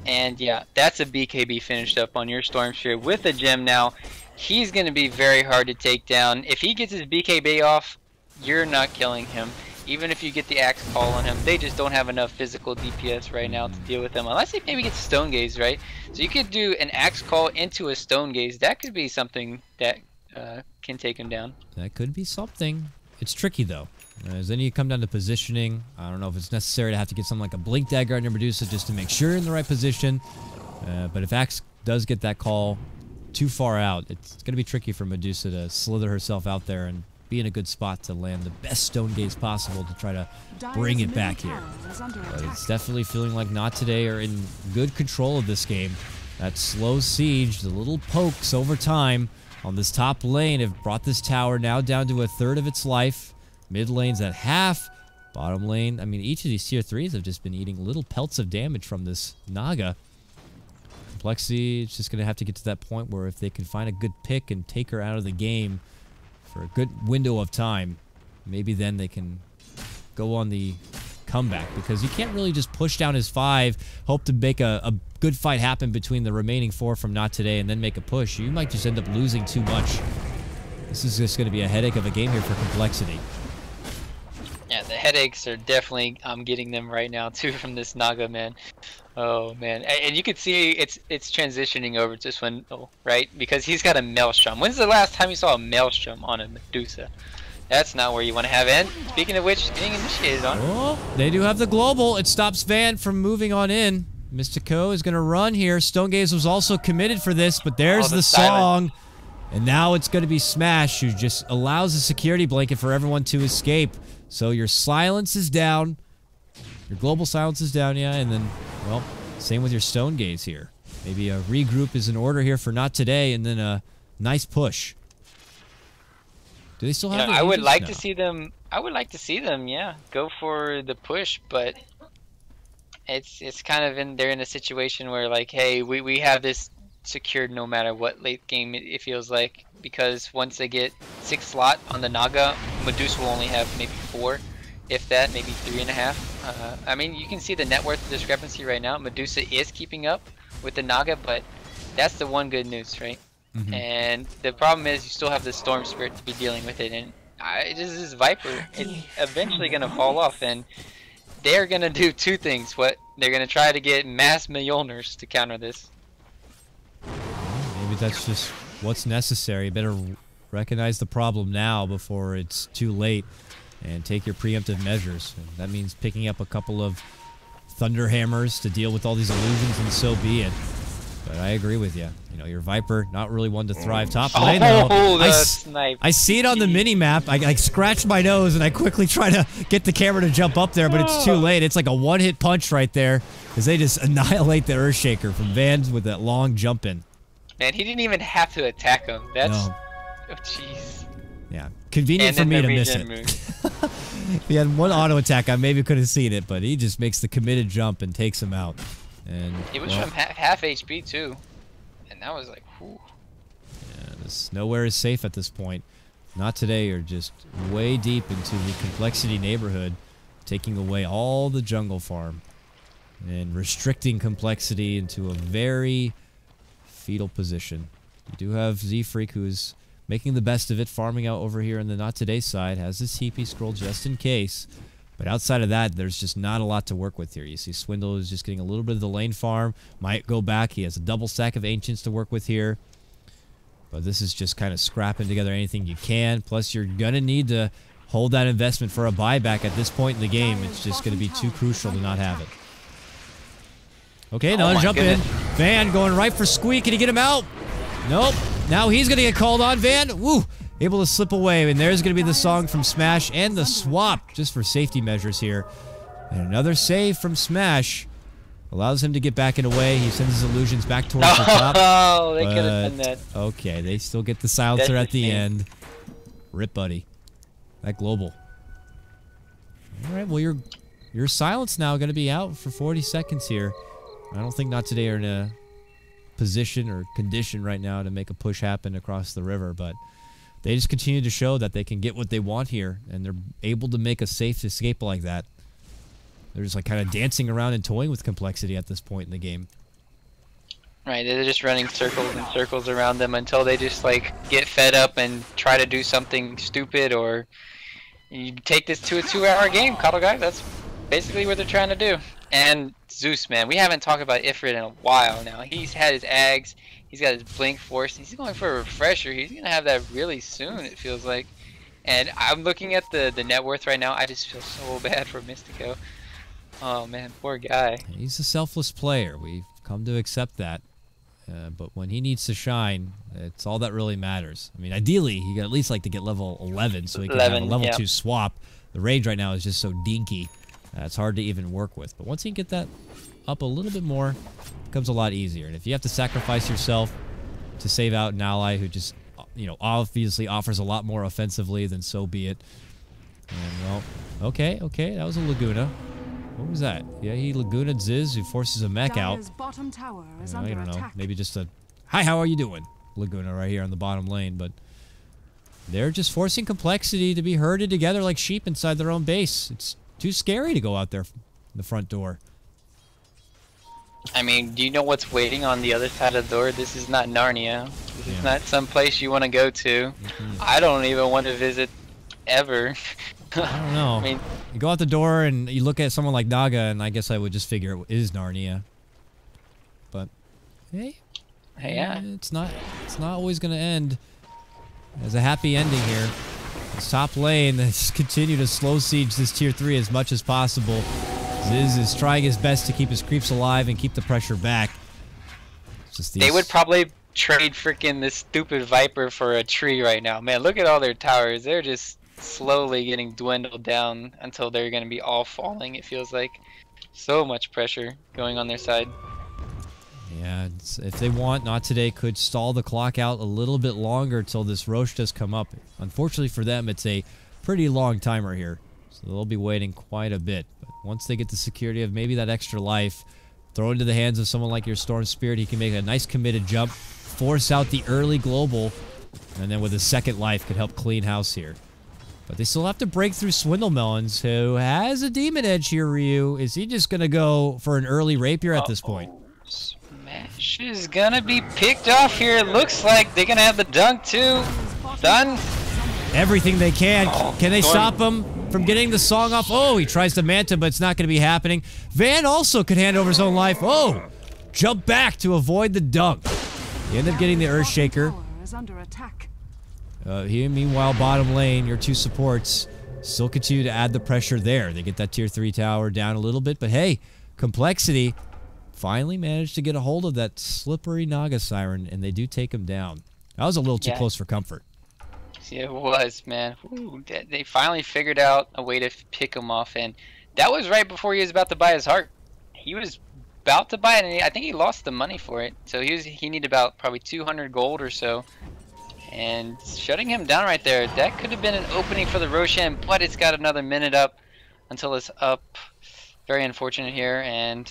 And yeah, that's a BKB finished up on your Storm Sphere with a gem now. He's going to be very hard to take down. If he gets his BKB off, you're not killing him. Even if you get the Axe Call on him, they just don't have enough physical DPS right now to deal with him. Unless he maybe gets Stone Gaze, right? So you could do an Axe Call into a Stone Gaze. That could be something that can take him down. That could be something. It's tricky, though. As then you come down to positioning. I don't know if it's necessary to have to get something like a Blink Dagger on your Medusa just to make sure you're in the right position. But if Axe does get that call too far out, it's going to be tricky for Medusa to slither herself out there and be in a good spot to land the best Stone Gaze possible to try to bring it back here. But it's definitely feeling like Not Today are in good control of this game. That slow siege, the little pokes over time on this top lane have brought this tower now down to 1/3 of its life. Mid lane's at half. Bottom lane, I mean, each of these tier 3s have just been eating little pelts of damage from this Naga. Complexity is just going to have to get to that point where if they can find a good pick and take her out of the game for a good window of time, maybe then they can go on the comeback, because you can't really just push down his 5, hope to make a good fight happen between the remaining 4 from Not Today and then make a push. You might just end up losing too much. This is just going to be a headache of a game here for Complexity. Yeah, the headaches are definitely, I'm getting them right now too from this Naga, man. Oh man, and you can see it's transitioning over to Swindle, right? Because he's got a Maelstrom. When's the last time you saw a Maelstrom on a Medusa? That's not where you want to have it. Speaking of which, getting initiated on. Oh, they do have the global. It stops Van from moving on in. Mystico is going to run here. Stone Gaze was also committed for this, but there's the song. And now it's going to be Smash, who just allows a security blanket for everyone to escape. So your silence is down. Your global silence is down, yeah, and then, well, same with your stone gaze here. Maybe a regroup is in order here for not today, and then a nice push. Do they still have? I would like to see them. I would like to see them, yeah, go for the push, but it's kind of they're in a situation where like, hey, we have this secured no matter what late game it feels like, because once they get 6 slot on the Naga, Medusa will only have maybe 4, if that, maybe 3.5. I mean, you can see the net worth discrepancy right now. Medusa is keeping up with the Naga, but that's the one good news, right? And the problem is you still have the Storm Spirit to be dealing with it, and this Viper, it's eventually going to fall off, and they're going to do 2 things. They're going to try to get mass Mjolnirs to counter this. Maybe that's just what's necessary. Better recognize the problem now before it's too late and take your preemptive measures. And that means picking up a couple of Thunder Hammers to deal with all these illusions, and so be it. But I agree with you. You know, your Viper, not really one to thrive top lane, though. I see it on the mini-map. I scratch my nose, and I quickly try to get the camera to jump up there, but it's too late. It's like a one-hit punch right there, as they just annihilate the Earthshaker from Vans with that long jump in. Man, he didn't even have to attack him. That's... No. Oh, jeez. Yeah, convenient for me to miss it. If he had one auto attack, I maybe could have seen it, but he just makes the committed jump and takes him out. And it was from half HP too, and that was like, whew. Yeah, nowhere is safe at this point. Not today, or just way deep into the complexity neighborhood, taking away all the jungle farm and restricting complexity into a very fetal position. You do have Z-Freak, who's making the best of it, farming out over here on the Not Today side, has his TP scroll just in case. But outside of that, there's just not a lot to work with here. You see Swindle is just getting a little bit of the lane farm. Might go back. He has a double stack of Ancients to work with here. But this is just kind of scrapping together anything you can. Plus, you're going to need to hold that investment for a buyback at this point in the game. It's just going to be too crucial to not have it. Okay, now jump in. Van going right for Squeak. Can he get him out? Nope. Now he's going to get called on. Van, woo, able to slip away. And there's going to be the song from Smash and the swap, just for safety measures here. And another save from Smash allows him to get back in away. He sends his illusions back towards the top. Oh, they could have done that. Okay, they still get the silencer at the end. Rip, buddy. That global. All right, well, your silence now going to be out for 40 seconds here. I don't think Not Today are in a position or condition right now to make a push happen across the river, but they just continue to show that they can get what they want here, and they're able to make a safe escape like that. They're just like kind of dancing around and toying with complexity at this point in the game. Right, they're just running circles and circles around them until they just like get fed up and try to do something stupid, or you take this to a 2-hour game, KotLGuy. That's basically what they're trying to do. And Zeus, man, we haven't talked about Ifrit in a while now. He's had his Ags, he's got his Blink Force, he's going for a refresher. He's going to have that really soon, it feels like. And I'm looking at the net worth right now. I just feel so bad for Mystico. Oh, man, poor guy. He's a selfless player. We've come to accept that. But when he needs to shine, it's all that really matters. I mean, ideally, he'd at least like to get level 11 so he can have a level 2 swap. The rage right now is just so dinky. It's hard to even work with. But once you get that up a little bit more, it becomes a lot easier. And if you have to sacrifice yourself to save out an ally who just, you know, obviously offers a lot more offensively, then so be it. And, well, okay, that was a Laguna. What was that? Yeah, he Laguna Ziz, who forces a mech out. Bottom tower is I don't know. attack. Maybe just a, hi, how are you doing? Laguna right here on the bottom lane. But they're just forcing complexity to be herded together like sheep inside their own base. It's too scary to go out there in the front door. I mean, do you know what's waiting on the other side of the door? This is not Narnia. This is not some place you want to go to. I don't even want to visit ever. I don't know. I mean, you go out the door and you look at someone like Naga, and I guess I would just figure it is Narnia. But hey, yeah, it's not always going to end as a happy ending here. This top lane, let's continue to slow siege this tier 3 as much as possible. Ziz is trying his best to keep his creeps alive and keep the pressure back. It's just these... They would probably trade freaking this stupid Viper for a tree right now. Man, look at all their towers. They're just slowly getting dwindled down until they're going to be all falling. It feels like so much pressure going on their side. Yeah, if they want, Not Today could stall the clock out a little bit longer till this Roche does come up. Unfortunately for them, it's a pretty long timer here, so they'll be waiting quite a bit. But once they get the security of maybe that extra life, throw it into the hands of someone like your Storm Spirit, he can make a nice committed jump, force out the early global, and then with a second life could help clean house here. But they still have to break through Swindle Melons, who has a demon edge here, Ryu. Is he just going to go for an early rapier at this point? Smash is gonna be picked off here. It looks like they're gonna have the dunk too. Done. Everything they can. Can they Storm. stop him from getting the song off? Oh, he tries to Manta, but it's not going to be happening. Van also could hand over his own life. Oh, jump back to avoid the dunk. He ended up getting the Earthshaker. Tower is under attack. Here, meanwhile, bottom lane, your two supports still continue to add the pressure there. They get that tier 3 tower down a little bit, but hey, Complexity finally managed to get a hold of that slippery Naga Siren, and they do take him down. That was a little too close for comfort. Yeah, it was, man. Ooh, they finally figured out a way to pick him off, and that was right before he was about to buy his heart. He was about to buy it, and I think he lost the money for it. So he needed about probably 200 gold or so. And shutting him down right there, that could have been an opening for the Roshan, but it's got another minute up until it's up. Very unfortunate here, and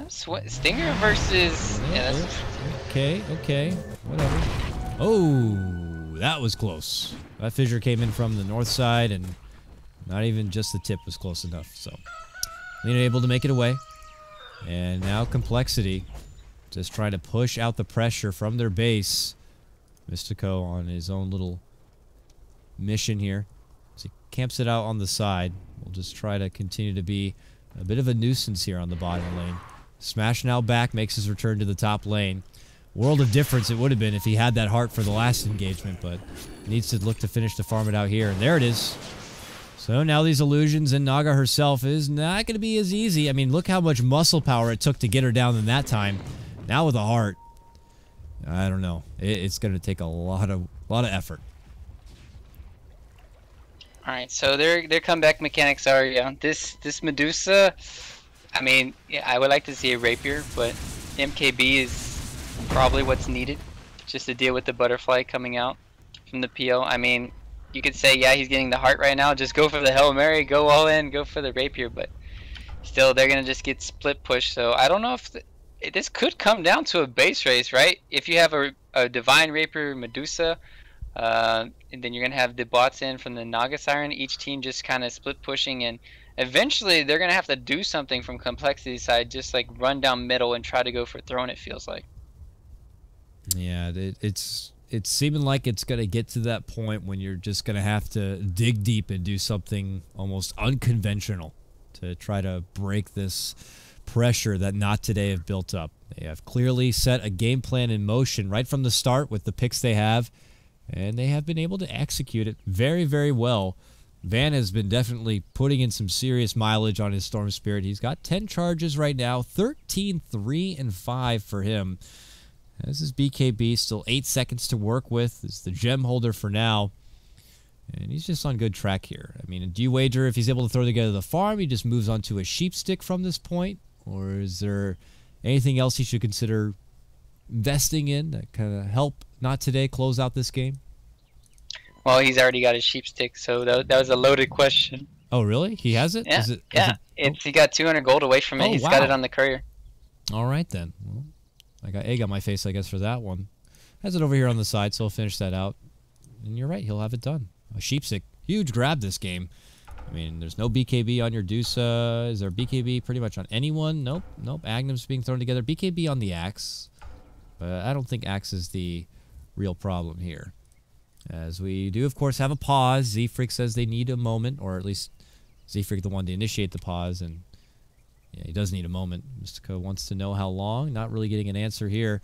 Stinger versus... Yeah, that's... Okay, whatever. Oh, that was close. That fissure came in from the north side, and not even just the tip was close enough. So, Lena able to make it away. And now Complexity just trying to push out the pressure from their base. Mystico on his own little mission here. So he camps it out on the side. We'll just try to continue to be a bit of a nuisance here on the bottom lane. Smash now back, makes his return to the top lane. World of difference it would have been if he had that heart for the last engagement, but needs to look to finish to farm it out here. And there it is. So now these illusions and Naga herself is not going to be as easy. I mean, look how much muscle power it took to get her down in that time. Now with a heart, I don't know. It's going to take a lot of effort. All right, so their comeback mechanics are this Medusa. I mean, yeah, I would like to see a rapier, but MKB is probably what's needed just to deal with the butterfly coming out from the PO. I mean, you could say, yeah, he's getting the heart right now. Just go for the Hail Mary, go all in, go for the rapier, but still, they're gonna just get split pushed. So I don't know if this could come down to a base race, right? If you have a Divine Rapier Medusa. And then you're gonna have the bots in from the Naga Siren. Each team just kind of split pushing, and eventually they're gonna have to do something from Complexity side, just like run down middle and try to go for throne. It feels like. Yeah, it's seeming like it's gonna get to that point when you're just gonna have to dig deep and do something almost unconventional to try to break this pressure that Not Today have built up. They have clearly set a game plan in motion right from the start with the picks they have. And they have been able to execute it very, very well. Van has been definitely putting in some serious mileage on his Storm Spirit. He's got 10 charges right now, 13, 3, and 5 for him. This is BKB, still 8 seconds to work with. It's the gem holder for now. And he's just on good track here. I mean, do you wager if he's able to throw together the farm, he just moves on to a sheep stick from this point? Or is there anything else he should consider investing in that kind of help Not Today close out this game? Well, he's already got his sheep stick, so that was a loaded question. Oh, really? He has it? Yeah, he got 200 gold away from it. He's got it on the courier. All right, then. Well, I got egg on my face, I guess, for that one. Has it over here on the side, so I'll finish that out. And you're right, he'll have it done. A sheep stick. Huge grab this game. I mean, there's no BKB on your Dusa. Is there BKB pretty much on anyone? Nope. Agnum's being thrown together. BKB on the Axe. But I don't think Axe is the real problem here. As we do, of course, have a pause. Z-Freak says they need a moment, or at least Z-Freak the one to initiate the pause, and yeah, he does need a moment. Mystico wants to know how long. Not really getting an answer here.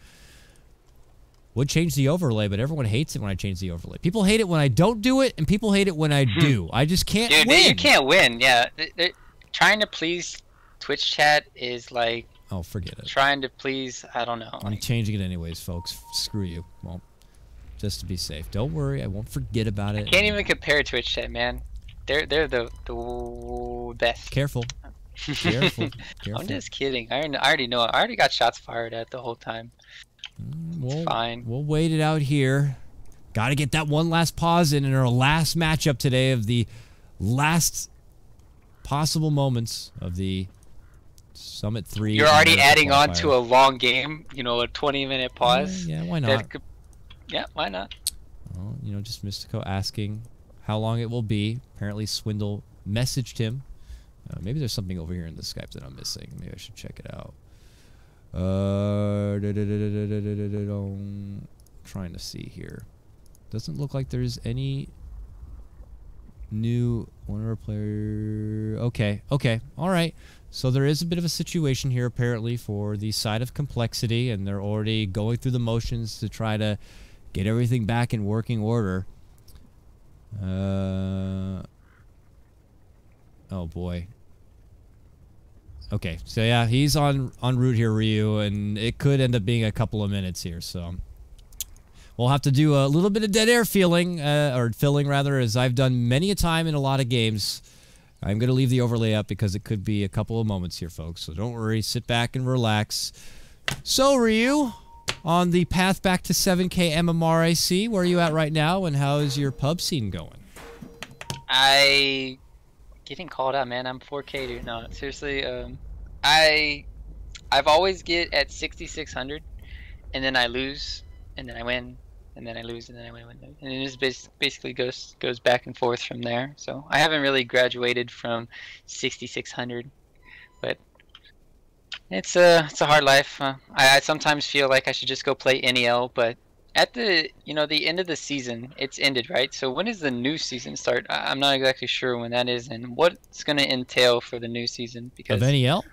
Would change the overlay, but everyone hates it when I change the overlay. People hate it when I don't do it, and people hate it when I do. I just can't win. You can't win, yeah. Trying to please Twitch chat is like... Oh, forget it. Trying to please, I don't know. I'm changing it anyways, folks. Screw you. Well, just to be safe. Don't worry, I won't forget about it. Can't even compare Twitch chat, man. They're the best. Careful. Careful. I'm just kidding. I already know. I already got shots fired at the whole time. It's fine. We'll wait it out here. Got to get that one last pause in our last matchup today of the last possible moments of the Summit 3. You're already adding on to a long game, you know, a 20-minute pause. Yeah, why not? Yeah, why not? Well, you know, just Mystico asking how long it will be. Apparently Swindle messaged him. Maybe there's something over here in the Skype that I'm missing. Maybe I should check it out. Trying to see here. Doesn't look like there's any new one of our player. Okay, all right. So there is a bit of a situation here apparently for the side of Complexity, and they're already going through the motions to try to get everything back in working order. Oh boy. Okay, so yeah, he's en route here, Ryu, and it could end up being a couple of minutes here, so we'll have to do a little bit of dead air filling, rather, as I've done many a time in a lot of games. I'm going to leave the overlay up because it could be a couple of moments here, folks, so don't worry, sit back and relax. So, Ryu, on the path back to 7K MMR, I see, where are you at right now, and how is your pub scene going? Getting called out, man. I'm 4K, dude. No, seriously. I've always get at 6,600, and then I lose, and then I win, and then I lose, and then I win, and it just basically goes back and forth from there. So I haven't really graduated from 6,600, but it's a hard life. I sometimes feel like I should just go play NEL, but at the end of the season, it's ended, right? So when does the new season start? I'm not exactly sure when that is, and what's going to entail for the new season. Because of NEL?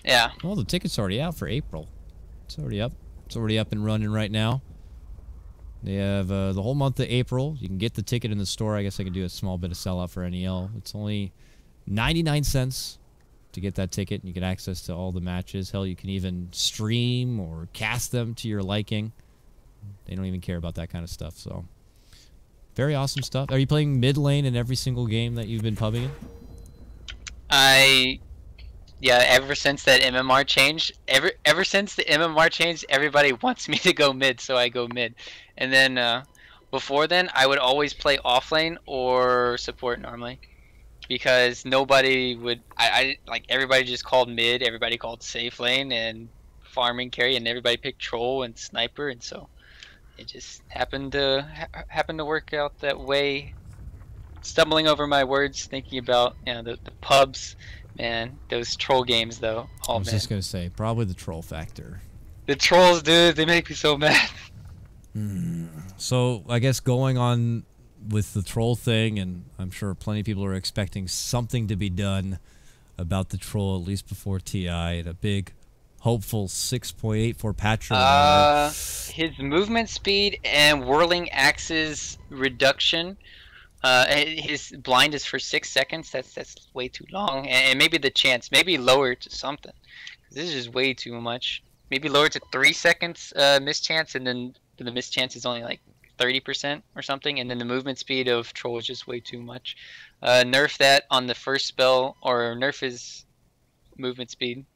Yeah. Well, the ticket's already out for April. It's already up. It's already up and running right now. They have the whole month of April. You can get the ticket in the store. I guess I could do a small bit of sellout for NEL. It's only 99 cents to get that ticket, and you get access to all the matches. Hell, you can even stream or cast them to your liking. They don't even care about that kind of stuff, so very awesome stuff. Are you playing mid lane in every single game that you've been pubbing in? Yeah, ever since that MMR changed, ever since the MMR changed, everybody wants me to go mid, so I go mid. And then before then, I would always play off lane or support normally, because nobody would. I like everybody just called mid, everybody called safe lane and farming carry, and everybody picked troll and sniper, and so it just happened to work out that way. Stumbling over my words, thinking about the pubs, man. Those troll games, though. Oh, I was just gonna say, probably the troll factor. The trolls, dude, they make me so mad. So I guess going on with the troll thing, and I'm sure plenty of people are expecting something to be done about the troll, at least before TI, and a big hopeful 6.8 for Patra. His movement speed and whirling axis reduction. His blind is for 6 seconds. That's way too long. And maybe the chance, maybe lower it to something. This is just way too much. Maybe lower it to 3 seconds mischance, and then the mischance is only like 30% or something. And then the movement speed of troll is just way too much. Nerf that on the first spell, or nerf his movement speed.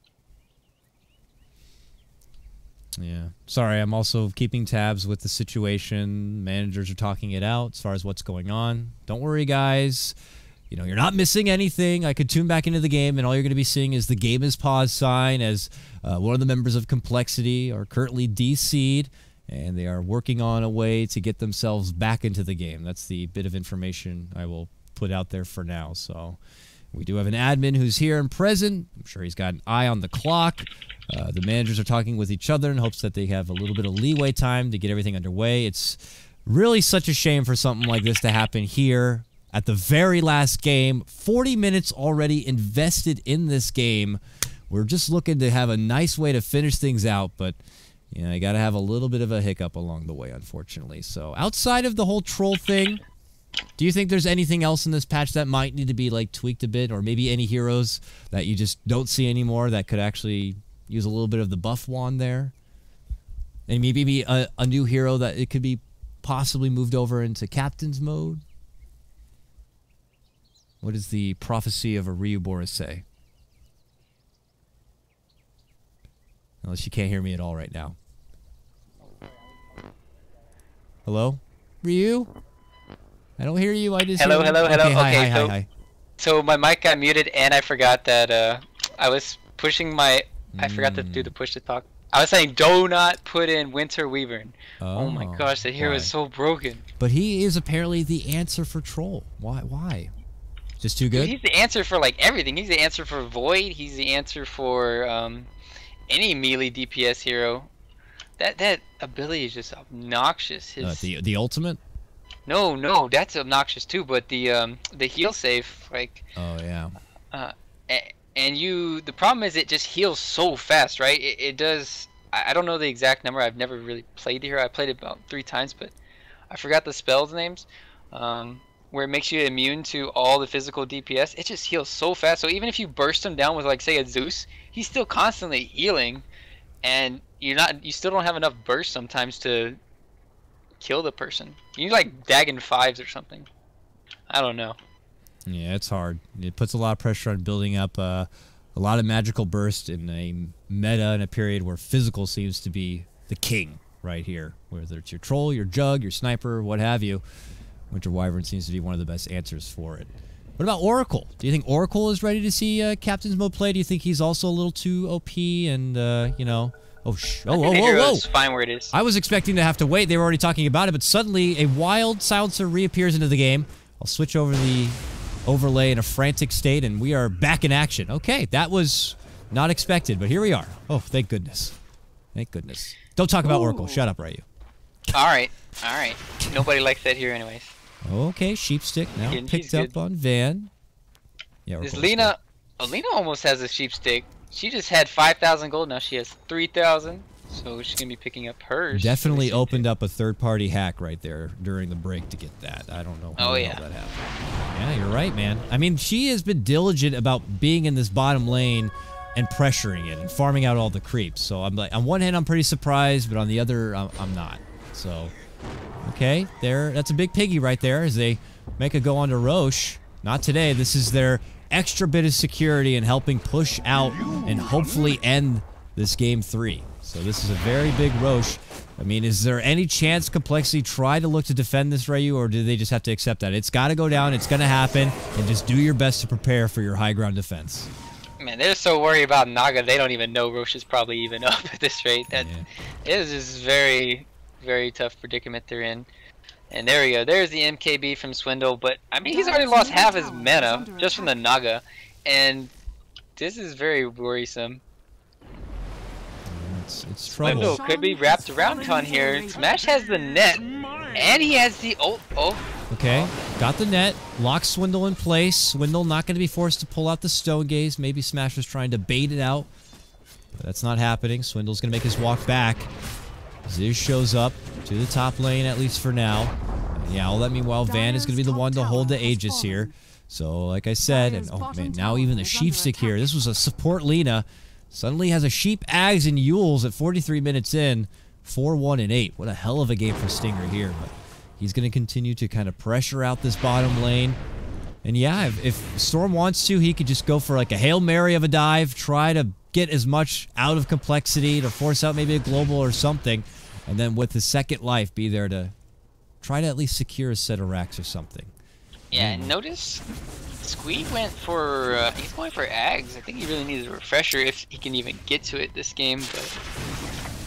Yeah. Sorry, I'm also keeping tabs with the situation. Managers are talking it out as far as what's going on. Don't worry, guys. You know, you're not missing anything. I could tune back into the game, and all you're going to be seeing is the game is paused sign, as one of the members of Complexity are currently DC'd, and they are working on a way to get themselves back into the game. That's the bit of information I will put out there for now. So we do have an admin who's here and present. I'm sure he's got an eye on the clock. The managers are talking with each other in hopes that they have a little bit of leeway time to get everything underway. It's really such a shame for something like this to happen here at the very last game. 40 minutes already invested in this game. We're just looking to have a nice way to finish things out, but you know, you got to have a little bit of a hiccup along the way, unfortunately. So outside of the whole troll thing, do you think there's anything else in this patch that might need to be like tweaked a bit, or maybe any heroes that you just don't see anymore that could actually use a little bit of the buff wand there? And maybe a new hero that it could be possibly moved over into captain's mode. What does the prophecy of a RyuUboruZ say? Unless you can't hear me at all right now. Hello? Ryu? I don't hear you. I just Hello, hear... hello. Okay, Okay, hi. So my mic got muted, and I forgot that I was pushing my. I forgot to do the push to talk. I was saying, do not put in Winter Wyvern. Oh my gosh, the hero is so broken. But he is apparently the answer for Troll. Why? Just too good? Dude, he's the answer for like everything. He's the answer for Void. He's the answer for any melee DPS hero. That ability is just obnoxious. The ultimate? No, that's obnoxious too. But the heal safe, like. Oh yeah. And the problem is it just heals so fast, right? It does. I don't know the exact number. I've never really played the hero. I played it about 3 times, but I forgot the spells names. Where it makes you immune to all the physical DPS. It just heals so fast. So even if you burst him down with, like, say, a Zeus, he's still constantly healing, and you still don't have enough burst sometimes to kill the person. You need like Dagon 5s or something. I don't know. Yeah, it's hard. It puts a lot of pressure on building up a lot of magical burst in a meta in a period where physical seems to be the king right here. Whether it's your troll, your jug, your sniper, what have you. Winter Wyvern seems to be one of the best answers for it. What about Oracle? Do you think Oracle is ready to see Captain's Mode play? Do you think he's also a little too OP and, you know... whoa. It's fine where it is. I was expecting to have to wait. They were already talking about it, but suddenly a wild silencer reappears into the game. I'll switch over the overlay in a frantic state, and we are back in action. Okay, that was not expected, but here we are. Oh, thank goodness. Thank goodness. Don't talk about Oracle. Shut up, Ryu. Alright. Nobody likes that here anyways. Okay, Sheepstick now picked up on Van. Yeah, this Lena almost has a Sheepstick. She just had 5,000 gold, now she has 3,000. So she's going to be picking up hers. Definitely opened up a third-party hack right there during the break to get that. I don't know how that happened. Yeah, you're right, man. I mean, she has been diligent about being in this bottom lane and pressuring it and farming out all the creeps. So I'm like, on one hand, I'm pretty surprised, but on the other, I'm not. So, okay, that's a big piggy right there as they make a go on to Roche. Not today. This is their extra bit of security and helping push out and hopefully end this game 3. So this is a very big Roche. I mean, is there any chance Complexity try to look to defend this, Ryu, or do they just have to accept that? It's got to go down, it's going to happen, and just do your best to prepare for your high ground defense. Man, they're so worried about Naga, they don't even know Roche is probably even up at this rate. It is just very, very tough predicament they're in. And there we go. There's the MKB from Swindle, but I mean, he's already lost half his mana just from the Naga, and this is very worrisome. It's trouble. Swindle could be wrapped around Con here. Smash has the net, and he has the Okay, got the net. Locks Swindle in place. Swindle not going to be forced to pull out the Stone Gaze. Maybe Smash was trying to bait it out, but that's not happening. Swindle's going to make his walk back. Ziz shows up to the top lane, at least for now. And yeah, all that meanwhile, Van is going to be the one to hold the Aegis here. So, like I said, and oh man, now even the Sheepstick here. This was a support Lina. Suddenly has a Sheep, Ags, and Yules at 43 minutes in. 4-1 and 8. What a hell of a game for Stinger here. But he's going to continue to kind of pressure out this bottom lane. And yeah, if Storm wants to, he could just go for like a Hail Mary of a dive, try to get as much out of Complexity to force out maybe a global or something. And then with his second life, be there to try to at least secure a set of racks or something. Yeah, and notice Squeed went for, he's going for Ags. I think he really needs a refresher if he can even get to it this game. But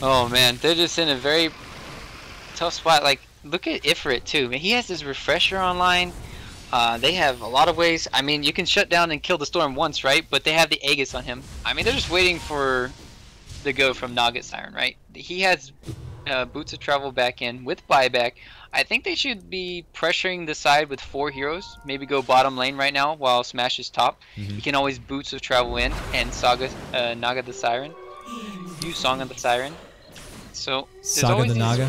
oh man, they're just in a very tough spot. Like, look at Ifrit too. He has his refresher online. They have a lot of ways. I mean, you can shut down and kill the Storm once, right? But they have the Aegis on him. I mean, they're just waiting for the go from Nugget Siren, right? He has Boots of Travel back in with buyback. I think they should be pressuring the side with 4 heroes. Maybe go bottom lane right now while Smash is top. You can always Boots of Travel in and Naga the Siren. Use Song of the Siren. So Saga the Naga?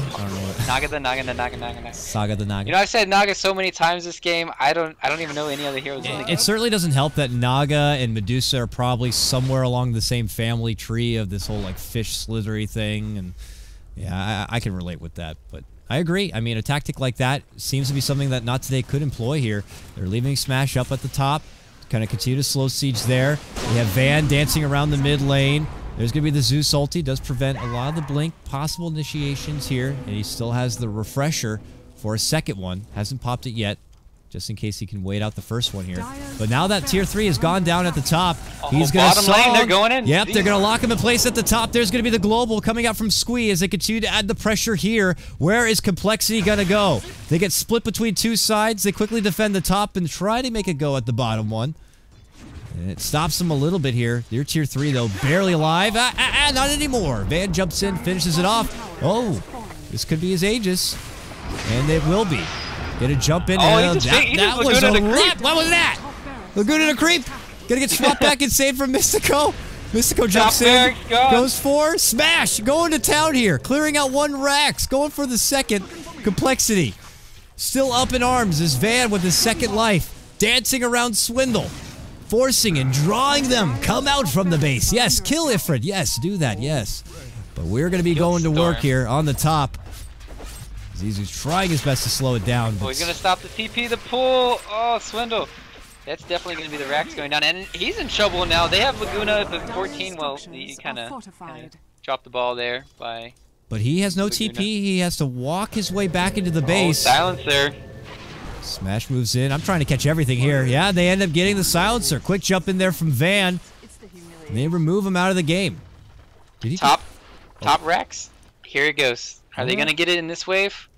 Naga the Naga. Saga the Naga. You know, I've said Naga so many times this game. I don't even know any other heroes in the game. It certainly doesn't help that Naga and Medusa are probably somewhere along the same family tree of this whole like fish slithery thing, and yeah, I can relate with that. But I agree. I mean, a tactic like that seems to be something that NoT Today could employ here. They're leaving Smash up at the top. Kind of continue to slow siege there. We have Van dancing around the mid lane. There's going to be the Zeus ulti. Does prevent a lot of the blink possible initiations here. And he still has the refresher for a second one. Hasn't popped it yet, just in case he can wait out the first one here. But now that tier 3 has gone down at the top, he's going to bottom lane, they're going in. Yep, they're going to lock him in place at the top. There's going to be the global coming out from Squee as they continue to add the pressure here. Where is Complexity going to go? They get split between two sides. They quickly defend the top and try to make a go at the bottom one. And it stops them a little bit here. They're tier 3, though, barely alive. Not anymore. Van jumps in, finishes it off. Oh, this could be his Aegis. And it will be. Get a jump in. Oh, that was a lot. What was that? Laguna to creep. Gonna get swapped back and saved from Mystico. Mystico jumps in. Goes for Smash. Going to town here. Clearing out one Rax. Going for the second. Complexity. Still up in arms as Van with his second life. Dancing around Swindle. Forcing and drawing them. Come out from the base. Yes, kill Ifrit. Yes, do that. Yes. But we're going to be going to work here on the top. Zizou's trying his best to slow it down. Oh, he's going to stop the TP, the pull. Oh, Swindle. That's definitely going to be the Rax going down. And he's in trouble now. They have Laguna at the 14. Well, he kind of dropped the ball there by... But he has no Laguna. TP. He has to walk his way back into the base. Oh, silencer. Smash moves in. I'm trying to catch everything here. Yeah, they end up getting the silencer. Quick jump in there from Van. And they remove him out of the game. Did he top Rex? Here it goes. Are they going to get it in this wave?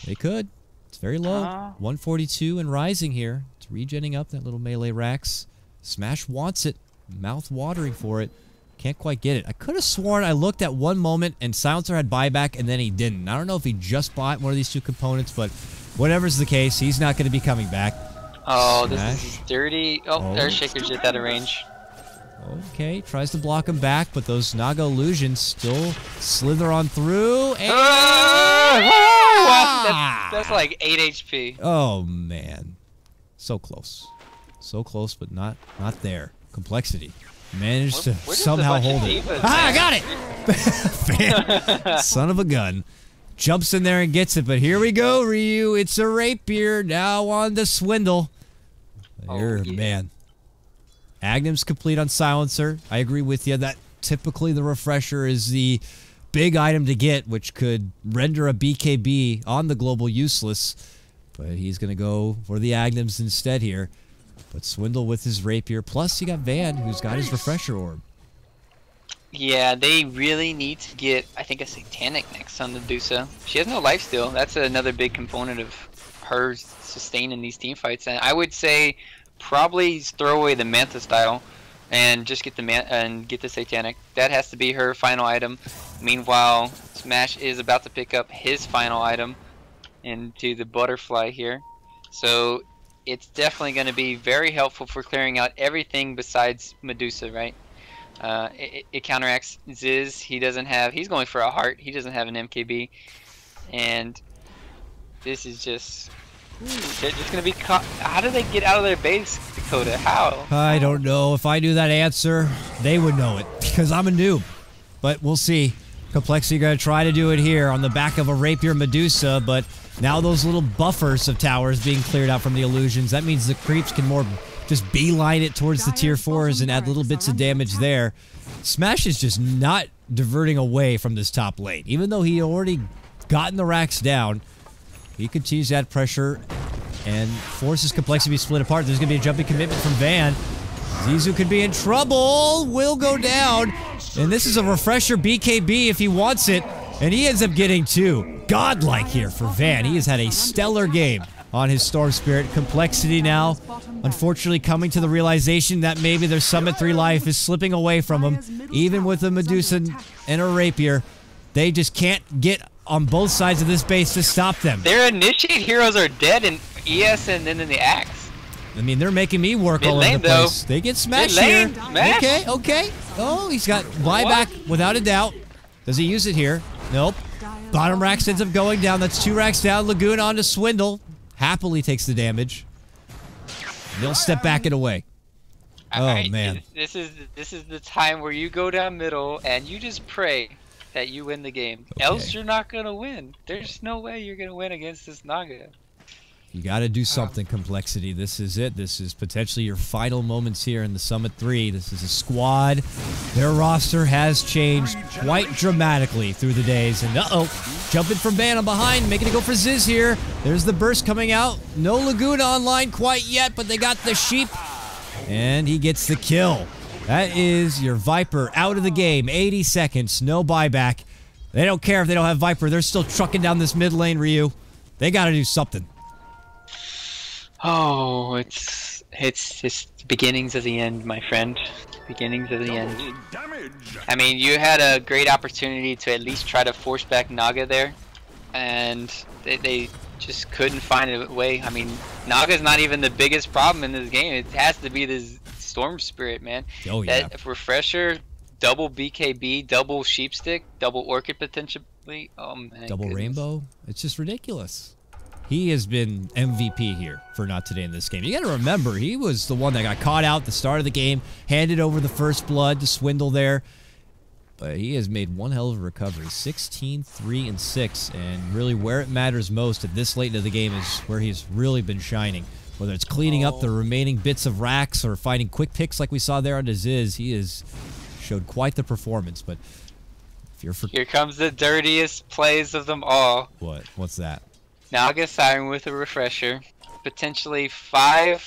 They could. It's very low. 142 and rising here. It's regenning up that little melee Rex. Smash wants it. Mouth watering for it. Can't quite get it. I could have sworn I looked at one moment and Silencer had buyback and then he didn't. I don't know if he just bought one of these two components, but whatever's the case, he's not going to be coming back. Oh, Smash. This is dirty. Oh, Airshaker's just out of range. Okay, tries to block him back, but those Naga illusions still slither on through. And that's like 8 HP. Oh, man. So close. So close, but not there. Complexity. Managed to somehow hold it. I got it! Son of a gun. Jumps in there and gets it, but here we go, Ryu. It's a rapier. Now on the Swindle. Man. Agnum's complete on Silencer. I agree with you that typically the refresher is the big item to get, which could render a BKB on the global useless. But he's going to go for the Agnums instead here. But Swindle with his rapier. Plus, you got Van, who's got his refresher orb. Yeah, they really need to get, I think, a Satanic next on Medusa. She has no lifesteal. That's another big component of her sustaining these team fights. And I would say probably throw away the Manta style and just get the Satanic. That has to be her final item. Meanwhile, Smash is about to pick up his final item into the Butterfly here. So it's definitely going to be very helpful for clearing out everything besides Medusa, right? It counteracts Ziz. He's going for a heart. He doesn't have an MKB. And this is just... they're just going to be caught. How do they get out of their base, Dakota? How? I don't know. If I knew that answer, they would know it. Because I'm a noob. But we'll see. Complexity going to try to do it here on the back of a Rapier Medusa. But now those little buffers of towers being cleared out from the illusions. That means the creeps can more just beeline it towards the tier 4s and add little bits of damage there. Smash is just not diverting away from this top lane. Even though he already gotten the racks down, he continues to add pressure and forces Complexity to be split apart. There's going to be a jumping commitment from Van. Zizou could be in trouble. Will go down. And this is a refresher BKB if he wants it. And he ends up getting two. Godlike here for Van. He has had a stellar game on his Storm Spirit. Complexity now, unfortunately, coming to the realization that maybe their Summit 3 life is slipping away from him. Even with a Medusa and a Rapier, they just can't get on both sides of this base to stop them. Their initiate heroes are dead in ES and then in the Axe. I mean, they're making me work all over the place. They get smashed here. Okay, okay. Oh, he's got buyback without a doubt. Does he use it here? Nope. Bottom rack ends up going down. That's 2 racks down. Laguna onto Swindle. Happily takes the damage. And they'll step back and away. Oh, man. This is the time where you go down middle and you just pray that you win the game. Okay. Else you're not gonna win. There's no way you're gonna win against this Naga. You got to do something, Complexity. This is it. This is potentially your final moments here in the Summit 3. This is a squad. Their roster has changed quite dramatically through the days. And jumping from Van on behind, making it go for Ziz here. There's the burst coming out. No Laguna online quite yet, but they got the sheep. And he gets the kill. That is your Viper out of the game. 80 seconds, no buyback. They don't care if they don't have Viper. They're still trucking down this mid lane, Ryu. They got to do something. Oh, it's just the beginnings of the end, my friend. Beginnings of the end. I mean, you had a great opportunity to at least try to force back Naga there, and they just couldn't find a way. I mean, Naga's not even the biggest problem in this game. It has to be this Storm Spirit, man. Oh, yeah. That refresher, double BKB, double Sheepstick, double Orchid potentially. Oh, man. Double Rainbow? It's just ridiculous. He has been MVP here for Not Today in this game. You got to remember, he was the one that got caught out at the start of the game, handed over the first blood to Swindle there. But he has made one hell of a recovery. 16, 3, and 6. And really where it matters most at this late into the game is where he's really been shining. Whether it's cleaning up the remaining bits of racks or finding quick picks like we saw there on Ziz, he has showed quite the performance. But if you're for... Here comes the dirtiest plays of them all. What? What's that? Naga Siren with a refresher, potentially 10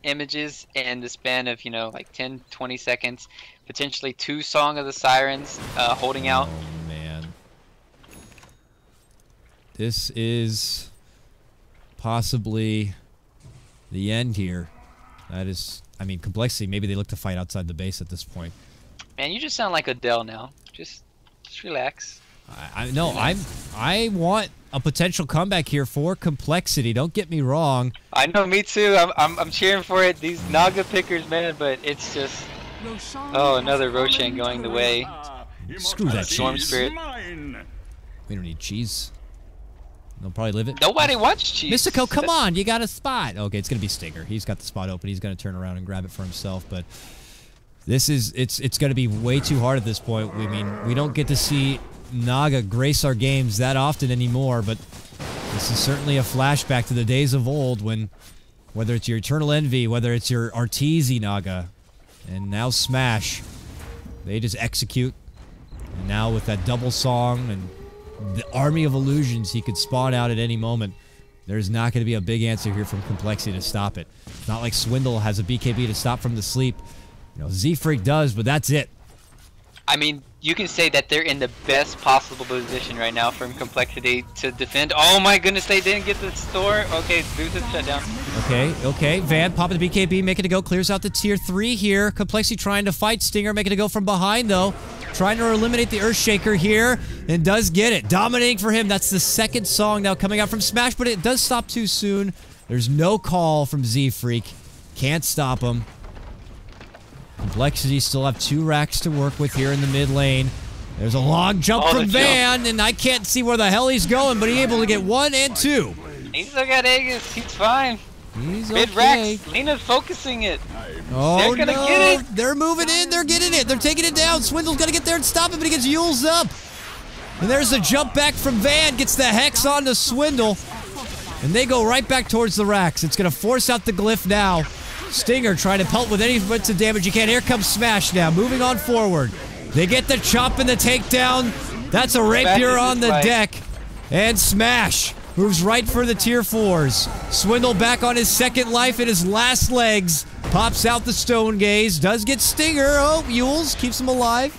images in the span of, like 10, 20 seconds, potentially 2 Song of the Sirens holding out. Oh, man. This is possibly the end here. That is, I mean, Complexity, maybe they look to fight outside the base at this point. Man, you just sound like Adele now. Just relax. I want a potential comeback here for Complexity. Don't get me wrong. I know, me too. I'm cheering for it. These Naga pickers, man, but it's just another Roshan going the way. Screw that Storm cheese. Spirit. We don't need cheese. They'll probably live it. Nobody wants cheese. Mystico, come on, you got a spot. Okay, it's gonna be Stinger. He's got the spot open. He's gonna turn around and grab it for himself, but this is it's gonna be way too hard at this point. I mean, we don't get to see Naga grace our games that often anymore, but this is certainly a flashback to the days of old when, whether it's your Eternal Envy, whether it's your Arteezy Naga, and now Smash, they just execute. And now with that double song and the army of illusions he could spawn out at any moment, there's not going to be a big answer here from Complexity to stop it. It's not like Swindle has a BKB to stop from the sleep. Z-Freak does, but that's it. I mean, you can say that they're in the best possible position right now from Complexity to defend. Oh my goodness, they didn't get the store. Okay, Booth is shut down. Okay. Van popping the BKB, making it go, clears out the tier 3 here. Complexity trying to fight Stinger, making it go from behind though. Trying to eliminate the Earthshaker here, and does get it. Dominating for him. That's the second song now coming out from Smash, but it does stop too soon. There's no call from Z-Freak. Can't stop him. Complexity still have 2 racks to work with here in the mid lane. There's a long jump from Van, and I can't see where the hell he's going, but he's able to get 1 and 2. He's still got Aegis. He's fine. He's Mid okay. racks. Lena's focusing it. Oh, They're gonna get it. They're moving in. They're getting it. They're taking it down. Swindle's gonna get there and stop it, but he gets Yule's up. And there's a jump back from Van. Gets the Hex onto Swindle. And they go right back towards the racks. It's gonna force out the Glyph now. Stinger trying to pelt with any bits of damage he can. Here comes Smash now, moving on forward. They get the chop and the takedown. That's a rapier on the deck. And Smash moves right for the tier 4s. Swindle back on his second life in his last legs. Pops out the Stone Gaze. Does get Stinger. Oh, Yules keeps him alive.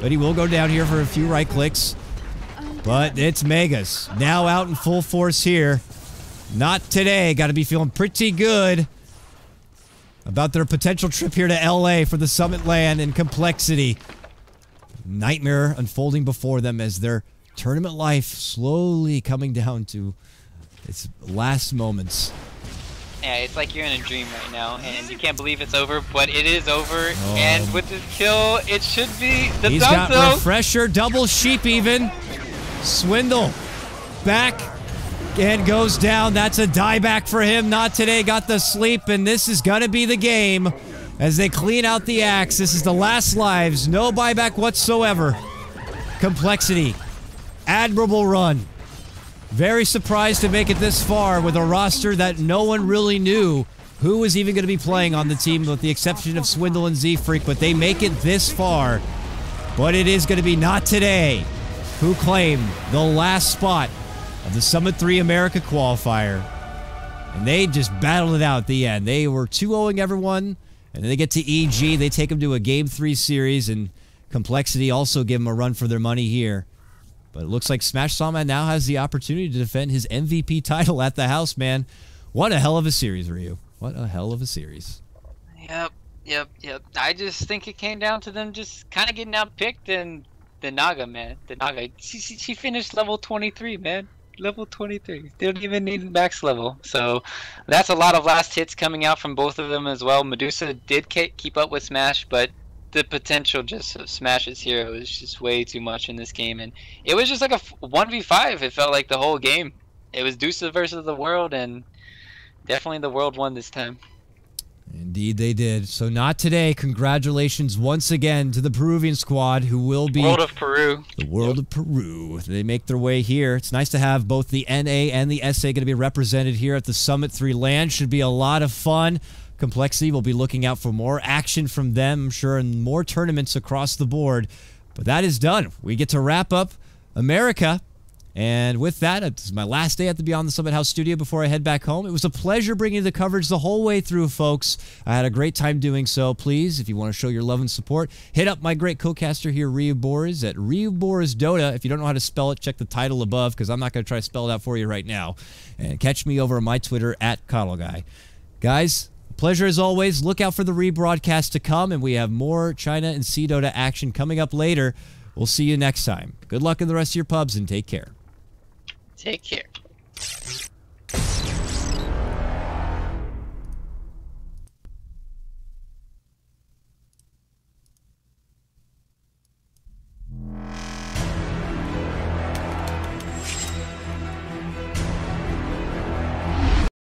But he will go down here for a few right clicks. But it's Megas. Now out in full force here. Not today. Got to be feeling pretty good about their potential trip here to LA for the Summit Land and Complexity. Nightmare unfolding before them as their tournament life slowly coming down to its last moments. Yeah, it's like you're in a dream right now, and you can't believe it's over, but it is over. And with this kill, it should be the He's got refresher, double sheep even. Swindle back and goes down. That's a dieback for him. Not today. Got the sleep, and this is gonna be the game. as they clean out the axe. This is the last lives. No buyback whatsoever. Complexity. Admirable run. Very surprised to make it this far with a roster that no one really knew who was even going to be playing on the team, with the exception of Swindle and Z-Freak, but they make it this far. But it is going to be not today who claim the last spot of the Summit 3 America qualifier. And they just battled it out at the end. They were 2-0ing everyone, and then they get to EG. They take them to a Game 3 series, and Complexity also give them a run for their money here. But it looks like Smash Sawman now has the opportunity to defend his MVP title at the house, man. What a hell of a series, Ryu. What a hell of a series. Yep. I just think it came down to them just kind of getting outpicked, and the Naga, man. The Naga, she finished level 23, man. Level 23. They don't even need max level. So that's a lot of last hits coming out from both of them as well. Medusa did keep up with Smash, but the potential just of Smash's hero is just way too much in this game. And it was just like a 1v5. It felt like the whole game. It was Deuce versus the world, and definitely the world won this time. Indeed they did. So not today. Congratulations once again to the Peruvian squad, who will be... World of Peru. The World of Peru. They make their way here. It's nice to have both the NA and the SA going to be represented here at the Summit 3 LAN. Should be a lot of fun. Complexity will be looking out for more action from them, I'm sure, and more tournaments across the board. But that is done. We get to wrap up America. And with that, it's my last day at the Beyond the Summit House studio before I head back home. It was a pleasure bringing you the coverage the whole way through, folks. I had a great time doing so. Please, if you want to show your love and support, hit up my great co-caster here, RyuUboruZ, at RyuUboruZ Dota. If you don't know how to spell it, check the title above, because I'm not going to try to spell it out for you right now. And catch me over on my Twitter, at KotLGuy. Guys, pleasure as always. Look out for the rebroadcast to come, and we have more China and Sea Dota action coming up later. We'll see you next time. Good luck in the rest of your pubs, and take care. Take care.